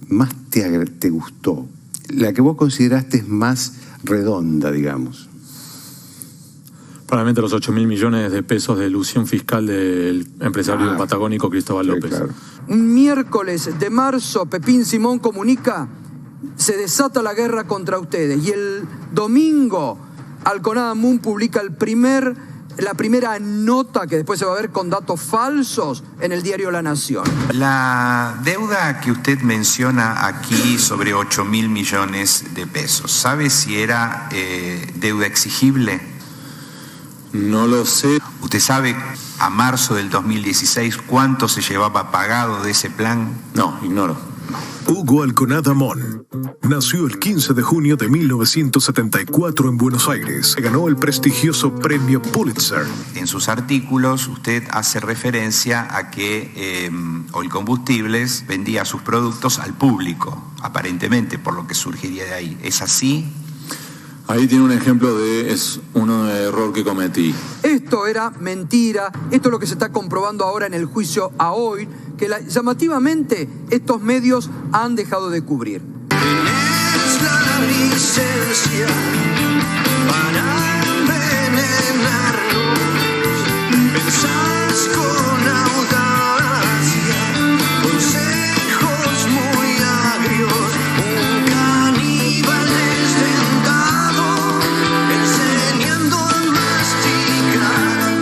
más te gustó? La que vos consideraste más redonda, digamos. Probablemente los 8.000 millones de pesos de ilusión fiscal del empresario patagónico Cristóbal López. Claro. Un miércoles de marzo, Pepín Simón comunica: se desata la guerra contra ustedes. Y el domingo, Alconada Moon publica la primera nota, que después se va a ver con datos falsos, en el diario La Nación. La deuda que usted menciona aquí sobre 8.000 millones de pesos, ¿sabe si era deuda exigible? No lo sé. ¿Usted sabe a marzo del 2016 cuánto se llevaba pagado de ese plan? No, ignoro. Hugo Alconada Moon nació el 15 de junio de 1974 en Buenos Aires. Ganó el prestigioso premio Pulitzer. En sus artículos usted hace referencia a que Oil Combustibles vendía sus productos al público, aparentemente, por lo que surgiría de ahí. ¿Es así? Ahí tiene un ejemplo de un error que cometí. Esto era mentira, esto es lo que se está comprobando ahora en el juicio a Oil, que llamativamente estos medios han dejado de cubrir. Tenés la licencia para envenenarnos. Pensás con audacia, consejos muy agrios. Un caníbal desdentado, enseñando a masticar.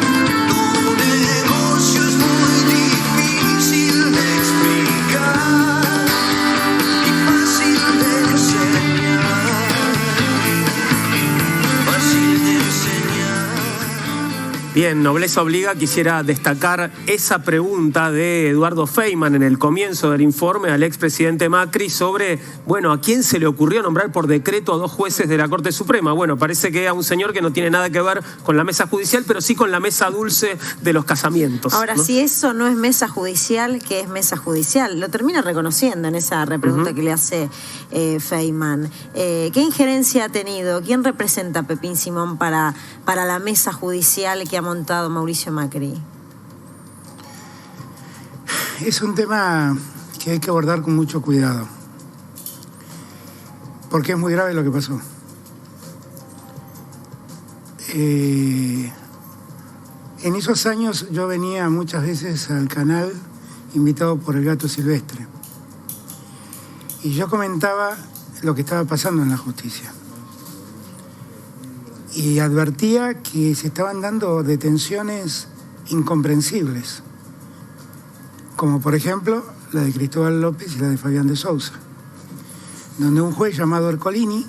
Tu negocio es muy difícil de explicar y fácil de enseñar. Fácil de enseñar. Bien, Nobleza Obliga, quisiera destacar esa pregunta de Eduardo Feynman en el comienzo del informe al expresidente Macri sobre, bueno, ¿a quién se le ocurrió nombrar por decreto a 2 jueces de la Corte Suprema? Bueno, parece que a un señor que no tiene nada que ver con la mesa judicial, pero sí con la mesa dulce de los casamientos. Ahora, ¿no? si eso no es mesa judicial, ¿qué es mesa judicial? Lo termina reconociendo en esa repregunta que le hace Feynman. ¿Qué injerencia ha tenido? ¿Quién representa a Pepín Simón para la mesa judicial que ha montado Mauricio Macri? Es un tema que hay que abordar con mucho cuidado, porque es muy grave lo que pasó. En esos años yo venía muchas veces al canal invitado por el Gato Silvestre y yo comentaba lo que estaba pasando en la justicia y advertía que se estaban dando detenciones incomprensibles, como por ejemplo la de Cristóbal López y la de Fabián de Sousa, donde un juez llamado Ercolini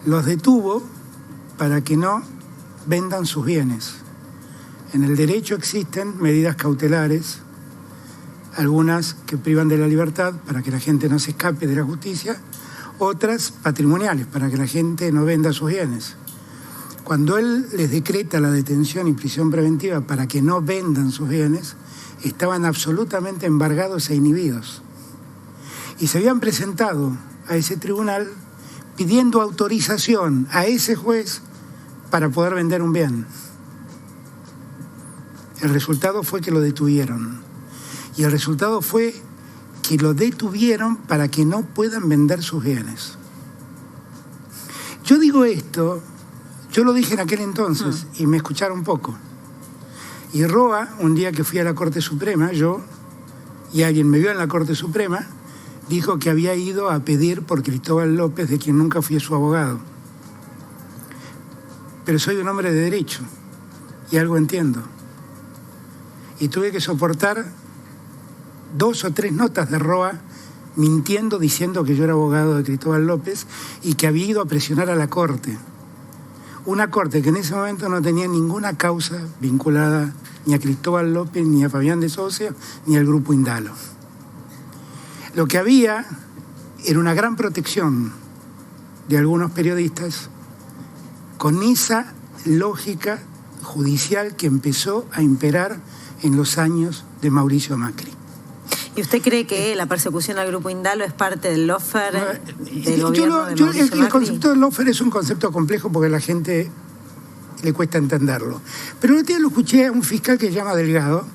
los detuvo para que no vendan sus bienes. En el derecho existen medidas cautelares, algunas que privan de la libertad para que la gente no se escape de la justicia, otras patrimoniales para que la gente no venda sus bienes. Cuando él les decreta la detención y prisión preventiva para que no vendan sus bienes, estaban absolutamente embargados e inhibidos. Y se habían presentado a ese tribunal pidiendo autorización a ese juez para poder vender un bien. El resultado fue que lo detuvieron. Y el resultado fue que lo detuvieron para que no puedan vender sus bienes. Yo digo esto, yo lo dije en aquel entonces y me escucharon poco. Y Roa, un día que fui a la Corte Suprema, yo, y alguien me vio en la Corte Suprema, dijo que había ido a pedir por Cristóbal López, de quien nunca fui su abogado. Pero soy un hombre de derecho y algo entiendo. Y tuve que soportar 2 o 3 notas de Roa mintiendo, diciendo que yo era abogado de Cristóbal López y que había ido a presionar a la Corte. Una Corte que en ese momento no tenía ninguna causa vinculada ni a Cristóbal López, ni a Fabián de Sousa, ni al Grupo Indalo. Lo que había era una gran protección de algunos periodistas con esa lógica judicial que empezó a imperar en los años de Mauricio Macri. ¿Y usted cree que la persecución al Grupo Indalo es parte del lawfare del gobierno de El Mauricio Macri? concepto del lawfare es un concepto complejo porque a la gente le cuesta entenderlo. Pero el otro día lo escuché a un fiscal que se llama Delgado,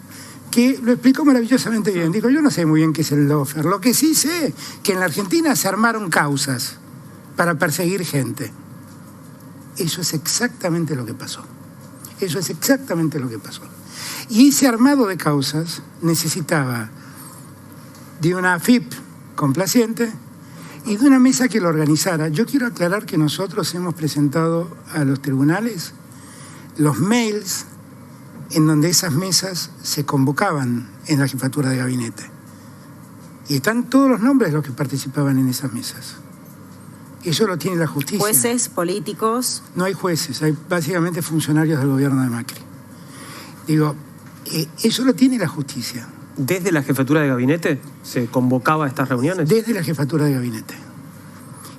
que lo explicó maravillosamente bien. Dijo, yo no sé muy bien qué es el lawfare. Lo que sí sé que en la Argentina se armaron causas para perseguir gente. Eso es exactamente lo que pasó. Eso es exactamente lo que pasó. Y ese armado de causas necesitaba de una AFIP complaciente y de una mesa que lo organizara. Yo quiero aclarar que nosotros hemos presentado a los tribunales los mails en donde esas mesas se convocaban en la jefatura de gabinete. Y están todos los nombres de los que participaban en esas mesas. Eso lo tiene la justicia. ¿Jueces, políticos? No hay jueces, hay básicamente funcionarios del gobierno de Macri. Digo, eso lo tiene la justicia. ¿Desde la jefatura de gabinete se convocaba a estas reuniones? Desde la jefatura de gabinete.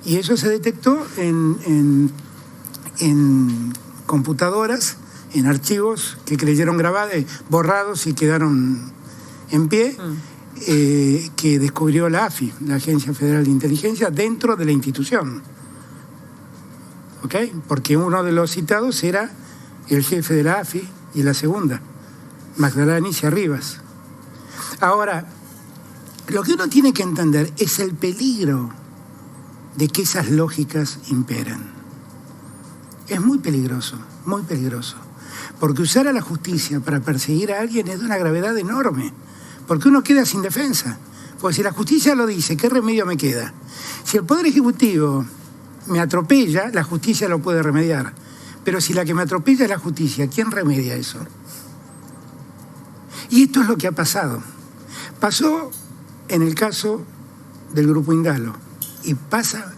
Y eso se detectó en computadoras, en archivos que creyeron grabados, borrados y quedaron en pie, que descubrió la AFI, la Agencia Federal de Inteligencia, dentro de la institución. ¿Ok? Porque uno de los citados era el jefe de la AFI y la segunda, Magdalena Anicia Rivas. Ahora, lo que uno tiene que entender es el peligro de que esas lógicas imperan. Es muy peligroso, porque usar a la justicia para perseguir a alguien es de una gravedad enorme, porque uno queda sin defensa. Porque si la justicia lo dice, ¿qué remedio me queda? Si el Poder Ejecutivo me atropella, la justicia lo puede remediar. Pero si la que me atropella es la justicia, ¿quién remedia eso? Y esto es lo que ha pasado. Pasó en el caso del Grupo Indalo y pasa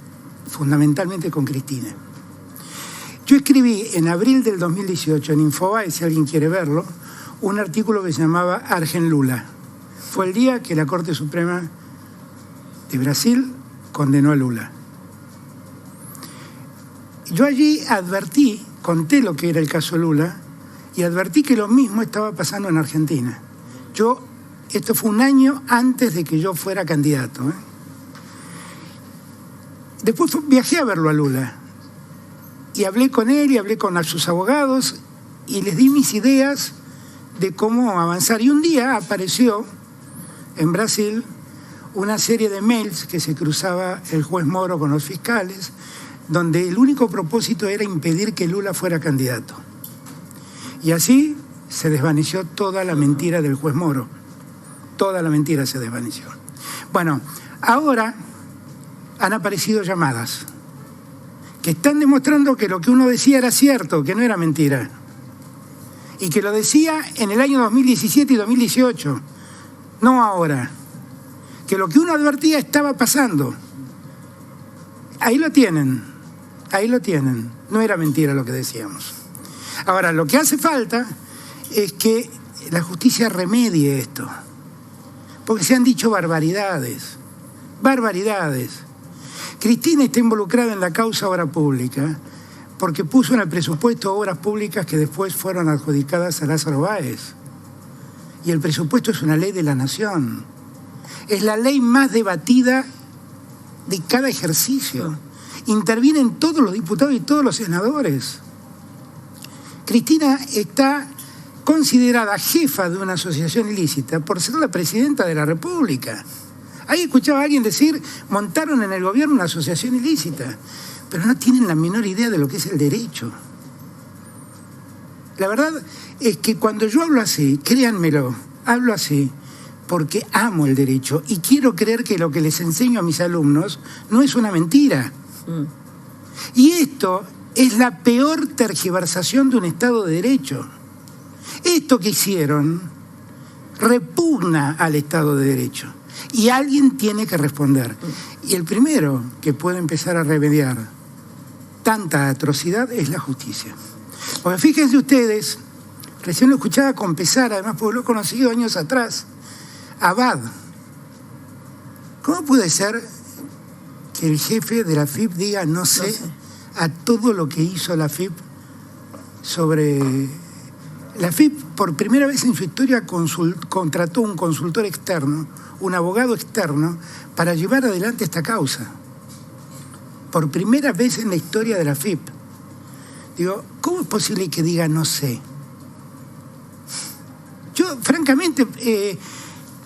fundamentalmente con Cristina. Yo escribí en abril del 2018 en Infobae, si alguien quiere verlo, un artículo que se llamaba Argen Lula. Fue el día que la Corte Suprema de Brasil condenó a Lula. Yo allí advertí, conté lo que era el caso Lula y advertí que lo mismo estaba pasando en Argentina. Esto fue un año antes de que yo fuera candidato. Después viajé a verlo a Lula y hablé con él y hablé con sus abogados y les di mis ideas de cómo avanzar. Y un día apareció en Brasil una serie de mails que se cruzaba el juez Moro con los fiscales, donde el único propósito era impedir que Lula fuera candidato. Y así se desvaneció toda la mentira del juez Moro. Toda la mentira se desvaneció. Bueno, ahora han aparecido llamadas que están demostrando que lo que uno decía era cierto, que no era mentira. Y que lo decía en el año 2017 y 2018, no ahora. Que lo que uno advertía estaba pasando. Ahí lo tienen, no era mentira lo que decíamos. Ahora, lo que hace falta es que la justicia remedie esto. Porque se han dicho barbaridades. Cristina está involucrada en la causa obra pública porque puso en el presupuesto obras públicas que después fueron adjudicadas a Lázaro Báez. Y el presupuesto es una ley de la nación. Es la ley más debatida de cada ejercicio. Intervienen todos los diputados y todos los senadores. Cristina está considerada jefa de una asociación ilícita por ser la presidenta de la República. Ahí escuchaba a alguien decir, montaron en el gobierno una asociación ilícita, pero no tienen la menor idea de lo que es el derecho. La verdad es que cuando yo hablo así, créanmelo, hablo así porque amo el derecho y quiero creer que lo que les enseño a mis alumnos no es una mentira. Y esto es la peor tergiversación de un Estado de Derecho. Esto que hicieron repugna al Estado de Derecho y alguien tiene que responder. Y el primero que puede empezar a remediar tanta atrocidad es la justicia. Porque fíjense ustedes, recién lo escuchaba con pesar, además porque lo he conocido años atrás, Abad. ¿Cómo puede ser que el jefe de la FIP diga no sé a todo lo que hizo la FIP sobre... La FIP, por primera vez en su historia, contrató un consultor externo, un abogado externo, para llevar adelante esta causa. Por primera vez en la historia de la FIP. Digo, ¿cómo es posible que diga no sé? Yo, francamente,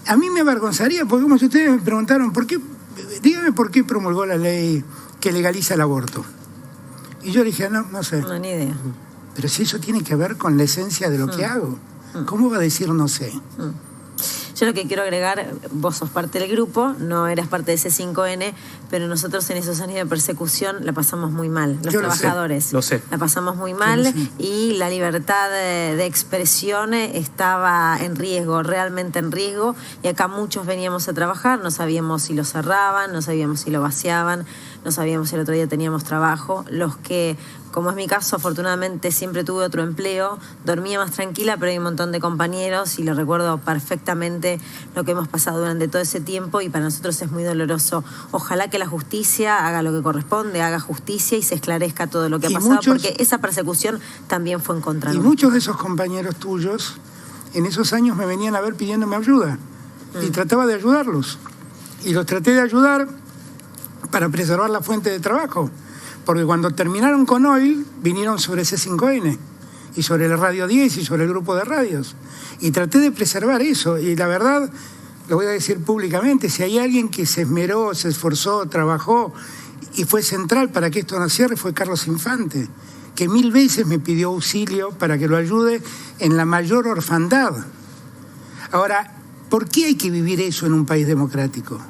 a mí me avergonzaría, porque como si ustedes me preguntaron, dígame por qué promulgó la ley que legaliza el aborto. Y yo le dije, no sé. No, ni idea. Pero si eso tiene que ver con la esencia de lo que hago, ¿cómo va a decir no sé? Yo lo que quiero agregar, vos sos parte del grupo, no eras parte de ese 5N, pero nosotros en esos años de persecución la pasamos muy mal, los trabajadores. Lo sé. La pasamos muy mal y la libertad de expresión estaba en riesgo, realmente en riesgo, y acá muchos veníamos a trabajar, no sabíamos si lo cerraban, no sabíamos si lo vaciaban, no sabíamos si el otro día teníamos trabajo. Los que, como es mi caso, afortunadamente siempre tuve otro empleo, dormía más tranquila, pero hay un montón de compañeros y lo recuerdo perfectamente lo que hemos pasado durante todo ese tiempo, y para nosotros es muy doloroso. Ojalá que la justicia haga lo que corresponde, haga justicia y se esclarezca todo lo que ha pasado, porque esa persecución también fue en contra nuestra. Y muchos de esos compañeros tuyos en esos años me venían a ver pidiéndome ayuda y trataba de ayudarlos. Y los traté de ayudar para preservar la fuente de trabajo. Porque cuando terminaron con OIL, vinieron sobre C5N y sobre la Radio 10 y sobre el grupo de radios. Y traté de preservar eso. Y la verdad, lo voy a decir públicamente, si hay alguien que se esmeró, se esforzó, trabajó y fue central para que esto no cierre, fue Carlos Infante, que 1000 veces me pidió auxilio para que lo ayude en la mayor orfandad. Ahora, ¿por qué hay que vivir eso en un país democrático?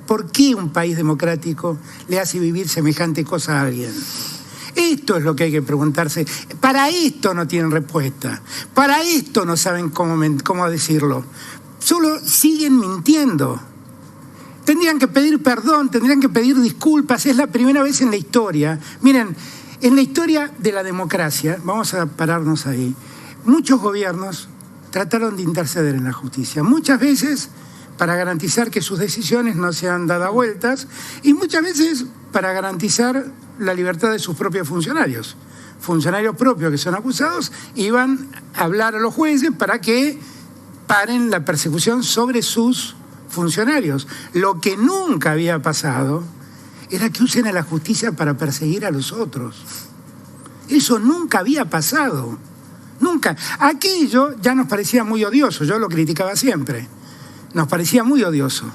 ¿Por qué un país democrático le hace vivir semejante cosa a alguien? Esto es lo que hay que preguntarse. Para esto no tienen respuesta. Para esto no saben cómo decirlo. Solo siguen mintiendo. Tendrían que pedir perdón, tendrían que pedir disculpas. Es la primera vez en la historia. Miren, en la historia de la democracia, vamos a pararnos ahí, muchos gobiernos trataron de interceder en la justicia. Muchas veces para garantizar que sus decisiones no sean dadas vueltas, y muchas veces para garantizar la libertad de sus propios funcionarios. Funcionarios propios que son acusados iban a hablar a los jueces para que paren la persecución sobre sus funcionarios. Lo que nunca había pasado era que usen a la justicia para perseguir a los otros. Eso nunca había pasado. Nunca. Aquello ya nos parecía muy odioso, yo lo criticaba siempre. Nos parecía muy odioso.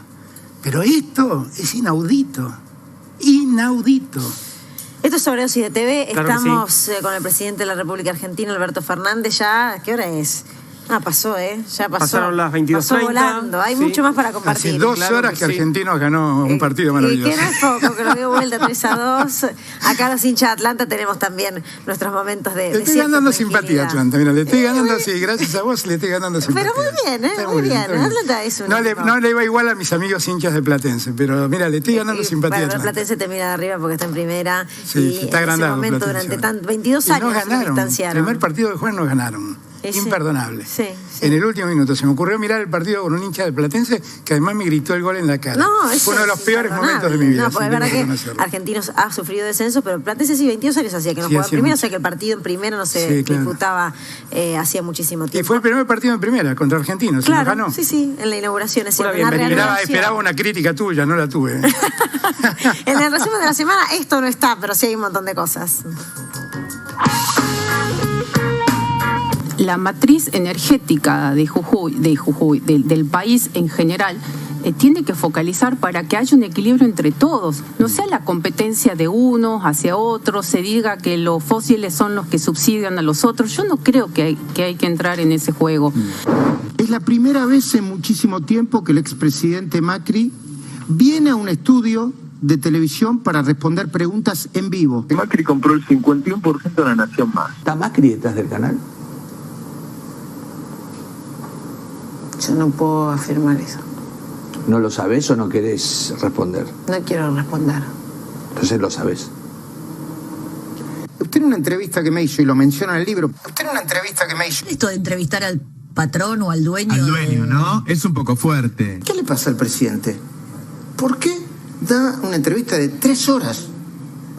Pero esto es inaudito. Inaudito. Esto es Sobredosis de TV. Claro, estamos con el presidente de la República Argentina, Alberto Fernández. Ya, ¿qué hora es? Pasó, Ya pasó. Pasaron las 22:30. Pasó volando. Hay mucho más para compartir. Hace 2 horas que Argentinos ganó un partido maravilloso. Y que no es poco, que lo dio vuelta 3-2. Acá los hinchas de Atlanta tenemos también nuestros momentos de Le estoy ganando simpatía a Atlanta. Mira, le estoy ganando, sí, gracias a vos le estoy ganando simpatía. Pero muy bien, muy bien. Atlanta es un no le va igual a mis amigos hinchas de Platense, pero mira, le estoy ganando simpatía a Atlanta. Platense te mira de arriba porque está en primera. Sí, y está agrandado. En ese momento, durante 22 años, no ganaron. distanciaron. El primer partido que juegan no ganaron. Imperdonable. Sí. En el último minuto se me ocurrió mirar el partido con un hincha de Platense que además me gritó el gol en la cara. Fue uno de los peores momentos de mi vida. No, porque es verdad que Argentinos ha sufrido descenso, pero Platense sí, 22 años hacía que no jugaba en primera, o sea que el partido en primera no se disputaba hacía muchísimo tiempo. Y fue el primer partido en primera contra Argentinos, claro, y nos ganó. Sí, en la inauguración. Esperaba una crítica tuya, no la tuve. En el resumen de la semana esto no está, pero sí hay un montón de cosas. La matriz energética de Jujuy, del país en general, tiene que focalizar para que haya un equilibrio entre todos, no sea la competencia de unos hacia otros, se diga que los fósiles son los que subsidian a los otros. Yo no creo que hay que entrar en ese juego. Es la primera vez en muchísimo tiempo que el expresidente Macri viene a un estudio de televisión para responder preguntas en vivo. Macri compró el 51% de La Nación Más. ¿Está Macri detrás del canal? Yo no puedo afirmar eso. ¿No lo sabés o no querés responder? No quiero responder. Entonces lo sabés. Usted en una entrevista que me hizo, y lo menciona en el libro, usted en una entrevista que me hizo... Esto de entrevistar al patrón o al dueño... Al dueño, ¿no? Es un poco fuerte. ¿Qué le pasa al presidente? ¿Por qué da una entrevista de 3 horas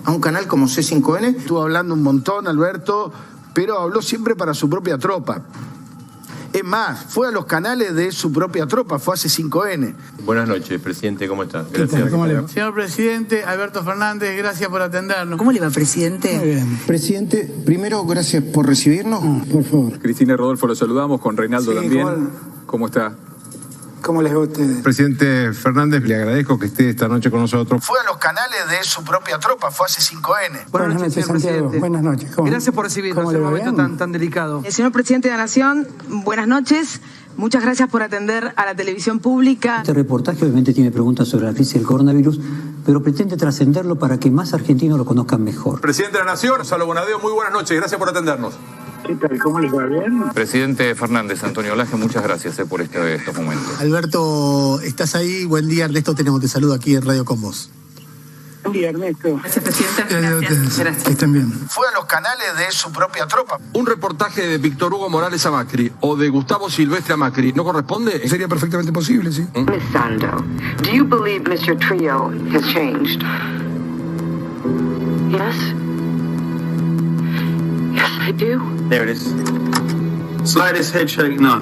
a un canal como C5N. Estuvo hablando un montón, Alberto, pero habló siempre para su propia tropa. Es más, fue a los canales de su propia tropa, fue a C5N. Buenas noches, presidente, ¿cómo está? Gracias. ¿Cómo le va? Señor presidente, Alberto Fernández, gracias por atendernos. ¿Cómo le va, presidente? Muy bien. Presidente, primero, gracias por recibirnos. Por favor. Cristina y Rodolfo, lo saludamos, con Reinaldo Sí, también. ¿Cómo está? ¿Cómo les va a ustedes? Presidente Fernández, le agradezco que esté esta noche con nosotros. Fue a los canales de su propia tropa, fue a C5N. Buenas noches, señor Santiago. presidente. Buenas noches. ¿Cómo? Gracias por recibirnos en un momento tan delicado. Señor presidente de la Nación, buenas noches. Muchas gracias por atender a la televisión pública. Este reportaje obviamente tiene preguntas sobre la crisis del coronavirus, pero pretende trascenderlo para que más argentinos lo conozcan mejor. Presidente de la Nación, Gonzalo Bonadeo, muy buenas noches, gracias por atendernos. ¿Qué tal? ¿Cómo les va? ¿Bien? Presidente Fernández, Antonio Laje, muchas gracias por estos momentos. Alberto, ¿estás ahí? Buen día, Ernesto, tenemos te saludo aquí en Radio con vos. Buen día, Ernesto. Gracias, presidente. Gracias. Que estén bien. Fue a los canales de su propia tropa. Un reportaje de Víctor Hugo Morales a Macri o de Gustavo Silvestre a Macri, ¿no corresponde? Sería perfectamente posible, sí. Ms. Sando, do you believe Mr. Trio has changed? Yes? Yes, I do. There it is. Slightest head shake, no.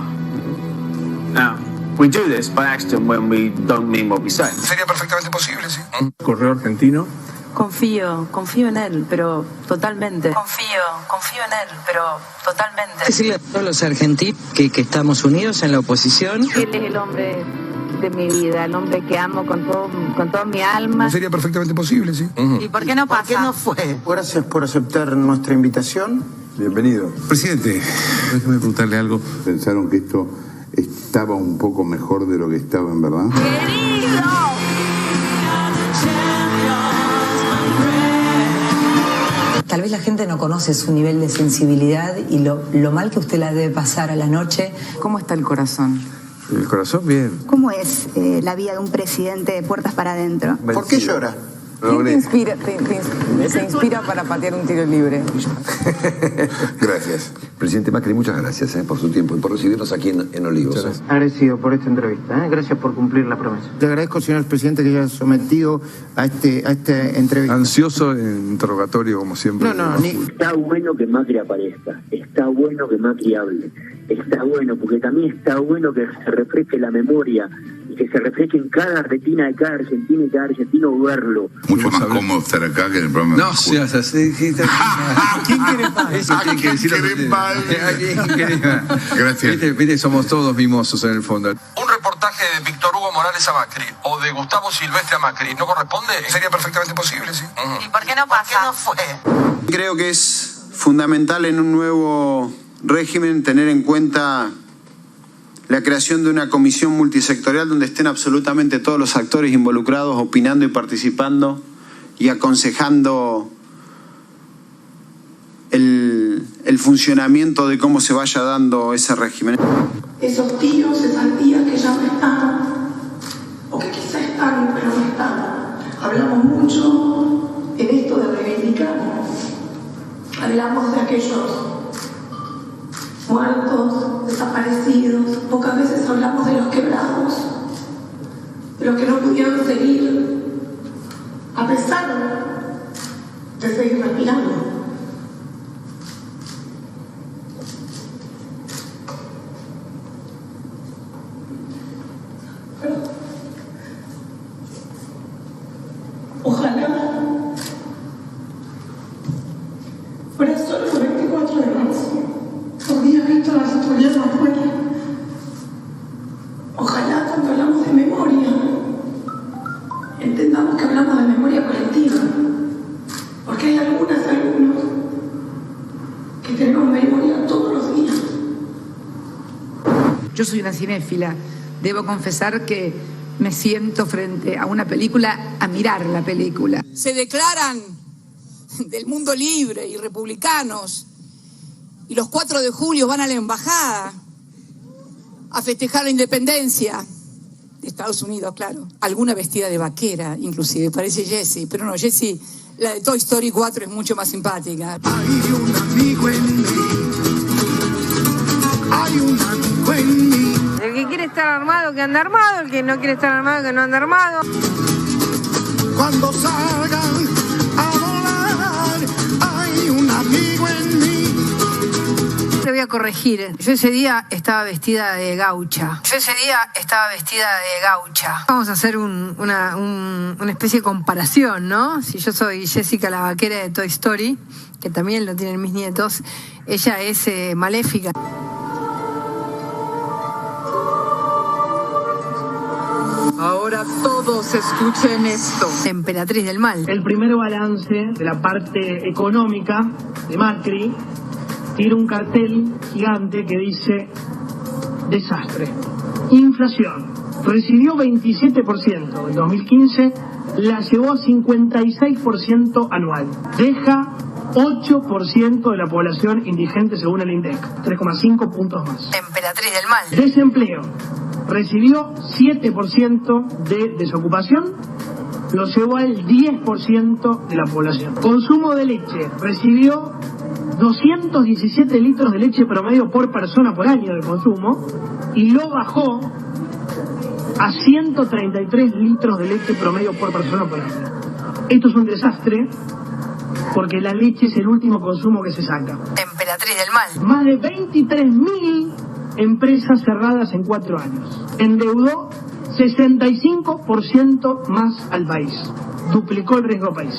Now, we do this by accident when we don't mean what we say. Sería perfectamente posible, sí. Correo argentino. Confío en él, pero totalmente. Confío en él, pero totalmente. Decirle a todos los argentinos que estamos unidos en la oposición. Él es el hombre de mi vida, el hombre que amo con toda mi alma. Sería perfectamente posible, sí. ¿Y por qué no pasa? ¿Por qué no fue? Gracias por aceptar nuestra invitación. Bienvenido. Presidente, déjeme preguntarle algo. ¿Pensaron que esto estaba un poco mejor de lo que estaba en verdad? Tal vez la gente no conoce su nivel de sensibilidad y lo mal que usted la debe pasar a la noche. ¿Cómo está el corazón? El corazón bien. ¿Cómo es la vida de un presidente de puertas para adentro? ¿Por qué llora? ¿Quién se inspira para patear un tiro libre? Gracias. Presidente Macri, muchas gracias por su tiempo y por recibirnos aquí en Olivos. Agradecido por esta entrevista. Gracias por cumplir la promesa. Le agradezco, señor presidente, que haya sometido a esta entrevista. Ansioso interrogatorio, como siempre. Está bueno que Macri aparezca, está bueno que Macri hable, está bueno, porque también está bueno que se refresque la memoria y que se refresque en cada retina de cada argentino y cada argentino verlo. Mucho más cómodo estar acá que en el programa. No seas así. ¿Quién quiere más? Eso tiene que decirlo. Gracias. Viste, somos todos mimosos en el fondo. Un reportaje de Víctor Hugo Morales a Macri o de Gustavo Silvestre a Macri, ¿no corresponde? Sería perfectamente posible, sí. ¿Y por qué no pasa? ¿Por qué no fue? Creo que es fundamental en un nuevo régimen tener en cuenta la creación de una comisión multisectorial donde estén absolutamente todos los actores involucrados, opinando y participando y aconsejando el funcionamiento de cómo se vaya dando ese régimen. Esos tíos, esas tías que ya no están, o que quizá están, pero no están. Hablamos mucho en esto de reivindicarnos. Hablamos de aquellos muertos, desaparecidos. Pocas veces hablamos de los quebrados, de los que no pudieron seguir, a pesar de seguir respirando. Ojalá fuera solo el 24 de marzo, por día visto las historias afuera. Ojalá cuando hablamos de memoria, entendamos que hablamos de memoria colectiva, porque hay algunos que tenemos memoria todos los días. Yo soy una cinéfila. Debo confesar que me siento frente a una película a mirar la película. Se declaran del mundo libre y republicanos y los 4 de julio van a la embajada a festejar la independencia de Estados Unidos, claro. Alguna vestida de vaquera, inclusive, parece Jessie, pero no, Jessie, la de Toy Story 4 es mucho más simpática. Hay un amigo en mí, hay un amigo en mí. El que quiere estar armado, que anda armado. El que no quiere estar armado, que no anda armado. cuando salgan a volar, hay un amigo en mí. Te voy a corregir. Yo ese día estaba vestida de gaucha. Vamos a hacer una especie de comparación, ¿no? Si yo soy Jessica la vaquera de Toy Story, que también lo tienen mis nietos, ella es Maléfica. Ahora todos escuchen esto. Emperatriz del mal. El primer balance de la parte económica de Macri tira un cartel gigante que dice desastre. Inflación. Recibió 27% en 2015, la llevó a 56% anual. Deja 8% de la población indigente según el INDEC, 3,5 puntos más. Emperatriz del mal. Desempleo. Recibió 7% de desocupación, lo llevó al 10% de la población. Consumo de leche. Recibió 217 litros de leche promedio por persona por año de consumo y lo bajó a 133 litros de leche promedio por persona por año. Esto es un desastre porque la leche es el último consumo que se saca. Emperatriz del mal. Más de 23.000 empresas cerradas en 4 años. Endeudó 65% más al país. Duplicó el riesgo país.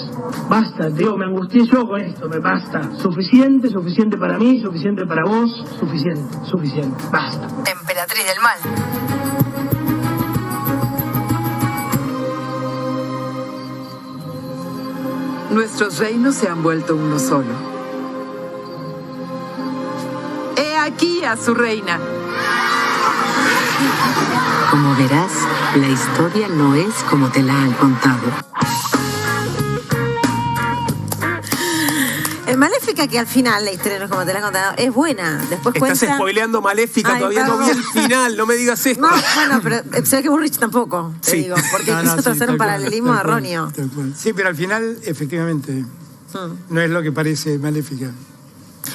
Basta, Diego, me angustié yo con esto, me basta. Suficiente para mí, suficiente para vos, suficiente, basta. Emperatriz del mal. Nuestros reinos se han vuelto uno solo. He aquí a su reina. Como verás, la historia no es como te la han contado. Maléfica, que al final la historia no es como te la han contado, es buena. Después Estás cuenta... spoileando Maléfica, todavía no vi el final, no me digas esto. No, bueno, pero se ve que Burrich tampoco, te digo, porque quiso hacer un paralelismo erróneo. Sí, pero al final, efectivamente, no es lo que parece Maléfica.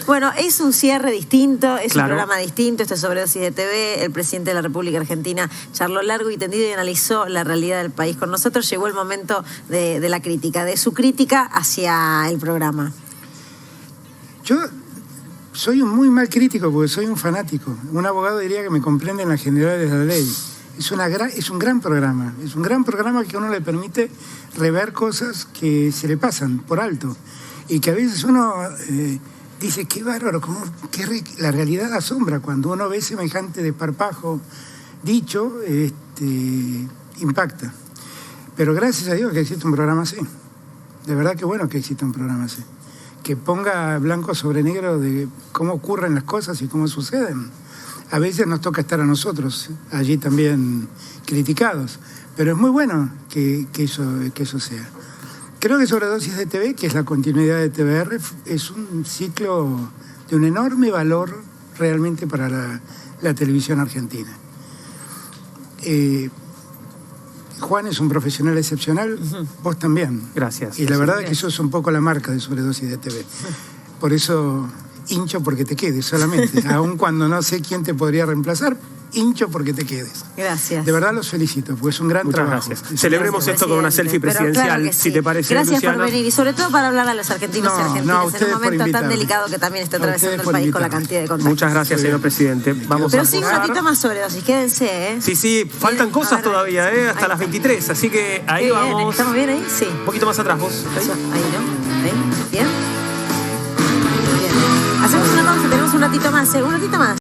Bueno, es un cierre distinto, es Claro. un programa distinto, esto es Sobredosis de TV. El presidente de la República Argentina charló largo y tendido y analizó la realidad del país. Con nosotros llegó el momento de la crítica, de su crítica hacia el programa. Yo soy un muy mal crítico porque soy un fanático. Un abogado diría que me comprenden las generales de la ley. Es un gran programa. Es un gran programa que a uno le permite rever cosas que se le pasan por alto. Y que a veces uno dice, qué bárbaro, la realidad asombra. Cuando uno ve semejante desparpajo dicho, impacta. Pero gracias a Dios que existe un programa así. De verdad que bueno que existe un programa así. Que ponga blanco sobre negro de cómo ocurren las cosas y cómo suceden. A veces nos toca estar a nosotros allí también criticados, pero es muy bueno que eso sea. Creo que Sobredosis de TV, que es la continuidad de TVR, es un ciclo de un enorme valor realmente para la televisión argentina. Juan es un profesional excepcional, vos también. Gracias. Y la verdad es que sos un poco la marca de Sobredosis de TV. Por eso hincho porque te quedes solamente. Aun cuando no sé quién te podría reemplazar, hincho porque te quedes. Gracias. De verdad los felicito, porque es un gran trabajo. Gracias. Celebremos esto con una selfie presidencial, claro que sí. si te parece, Gracias Luciana. por venir y sobre todo para hablar a los argentinos y argentinas en un momento tan delicado que también está atravesando el país con la cantidad de contagios. Muchas gracias, señor presidente. Vamos Pero a sí, un ratito más Sobredosis, quédense, ¿eh? Sí, faltan cosas todavía, hasta las 23, así que ahí Bien, vamos. ¿estamos bien ahí? Sí. Un poquito más atrás, vos. Ahí, ¿no? Ahí, bien. Hacemos una pausa, tenemos un ratito más, un ratito más.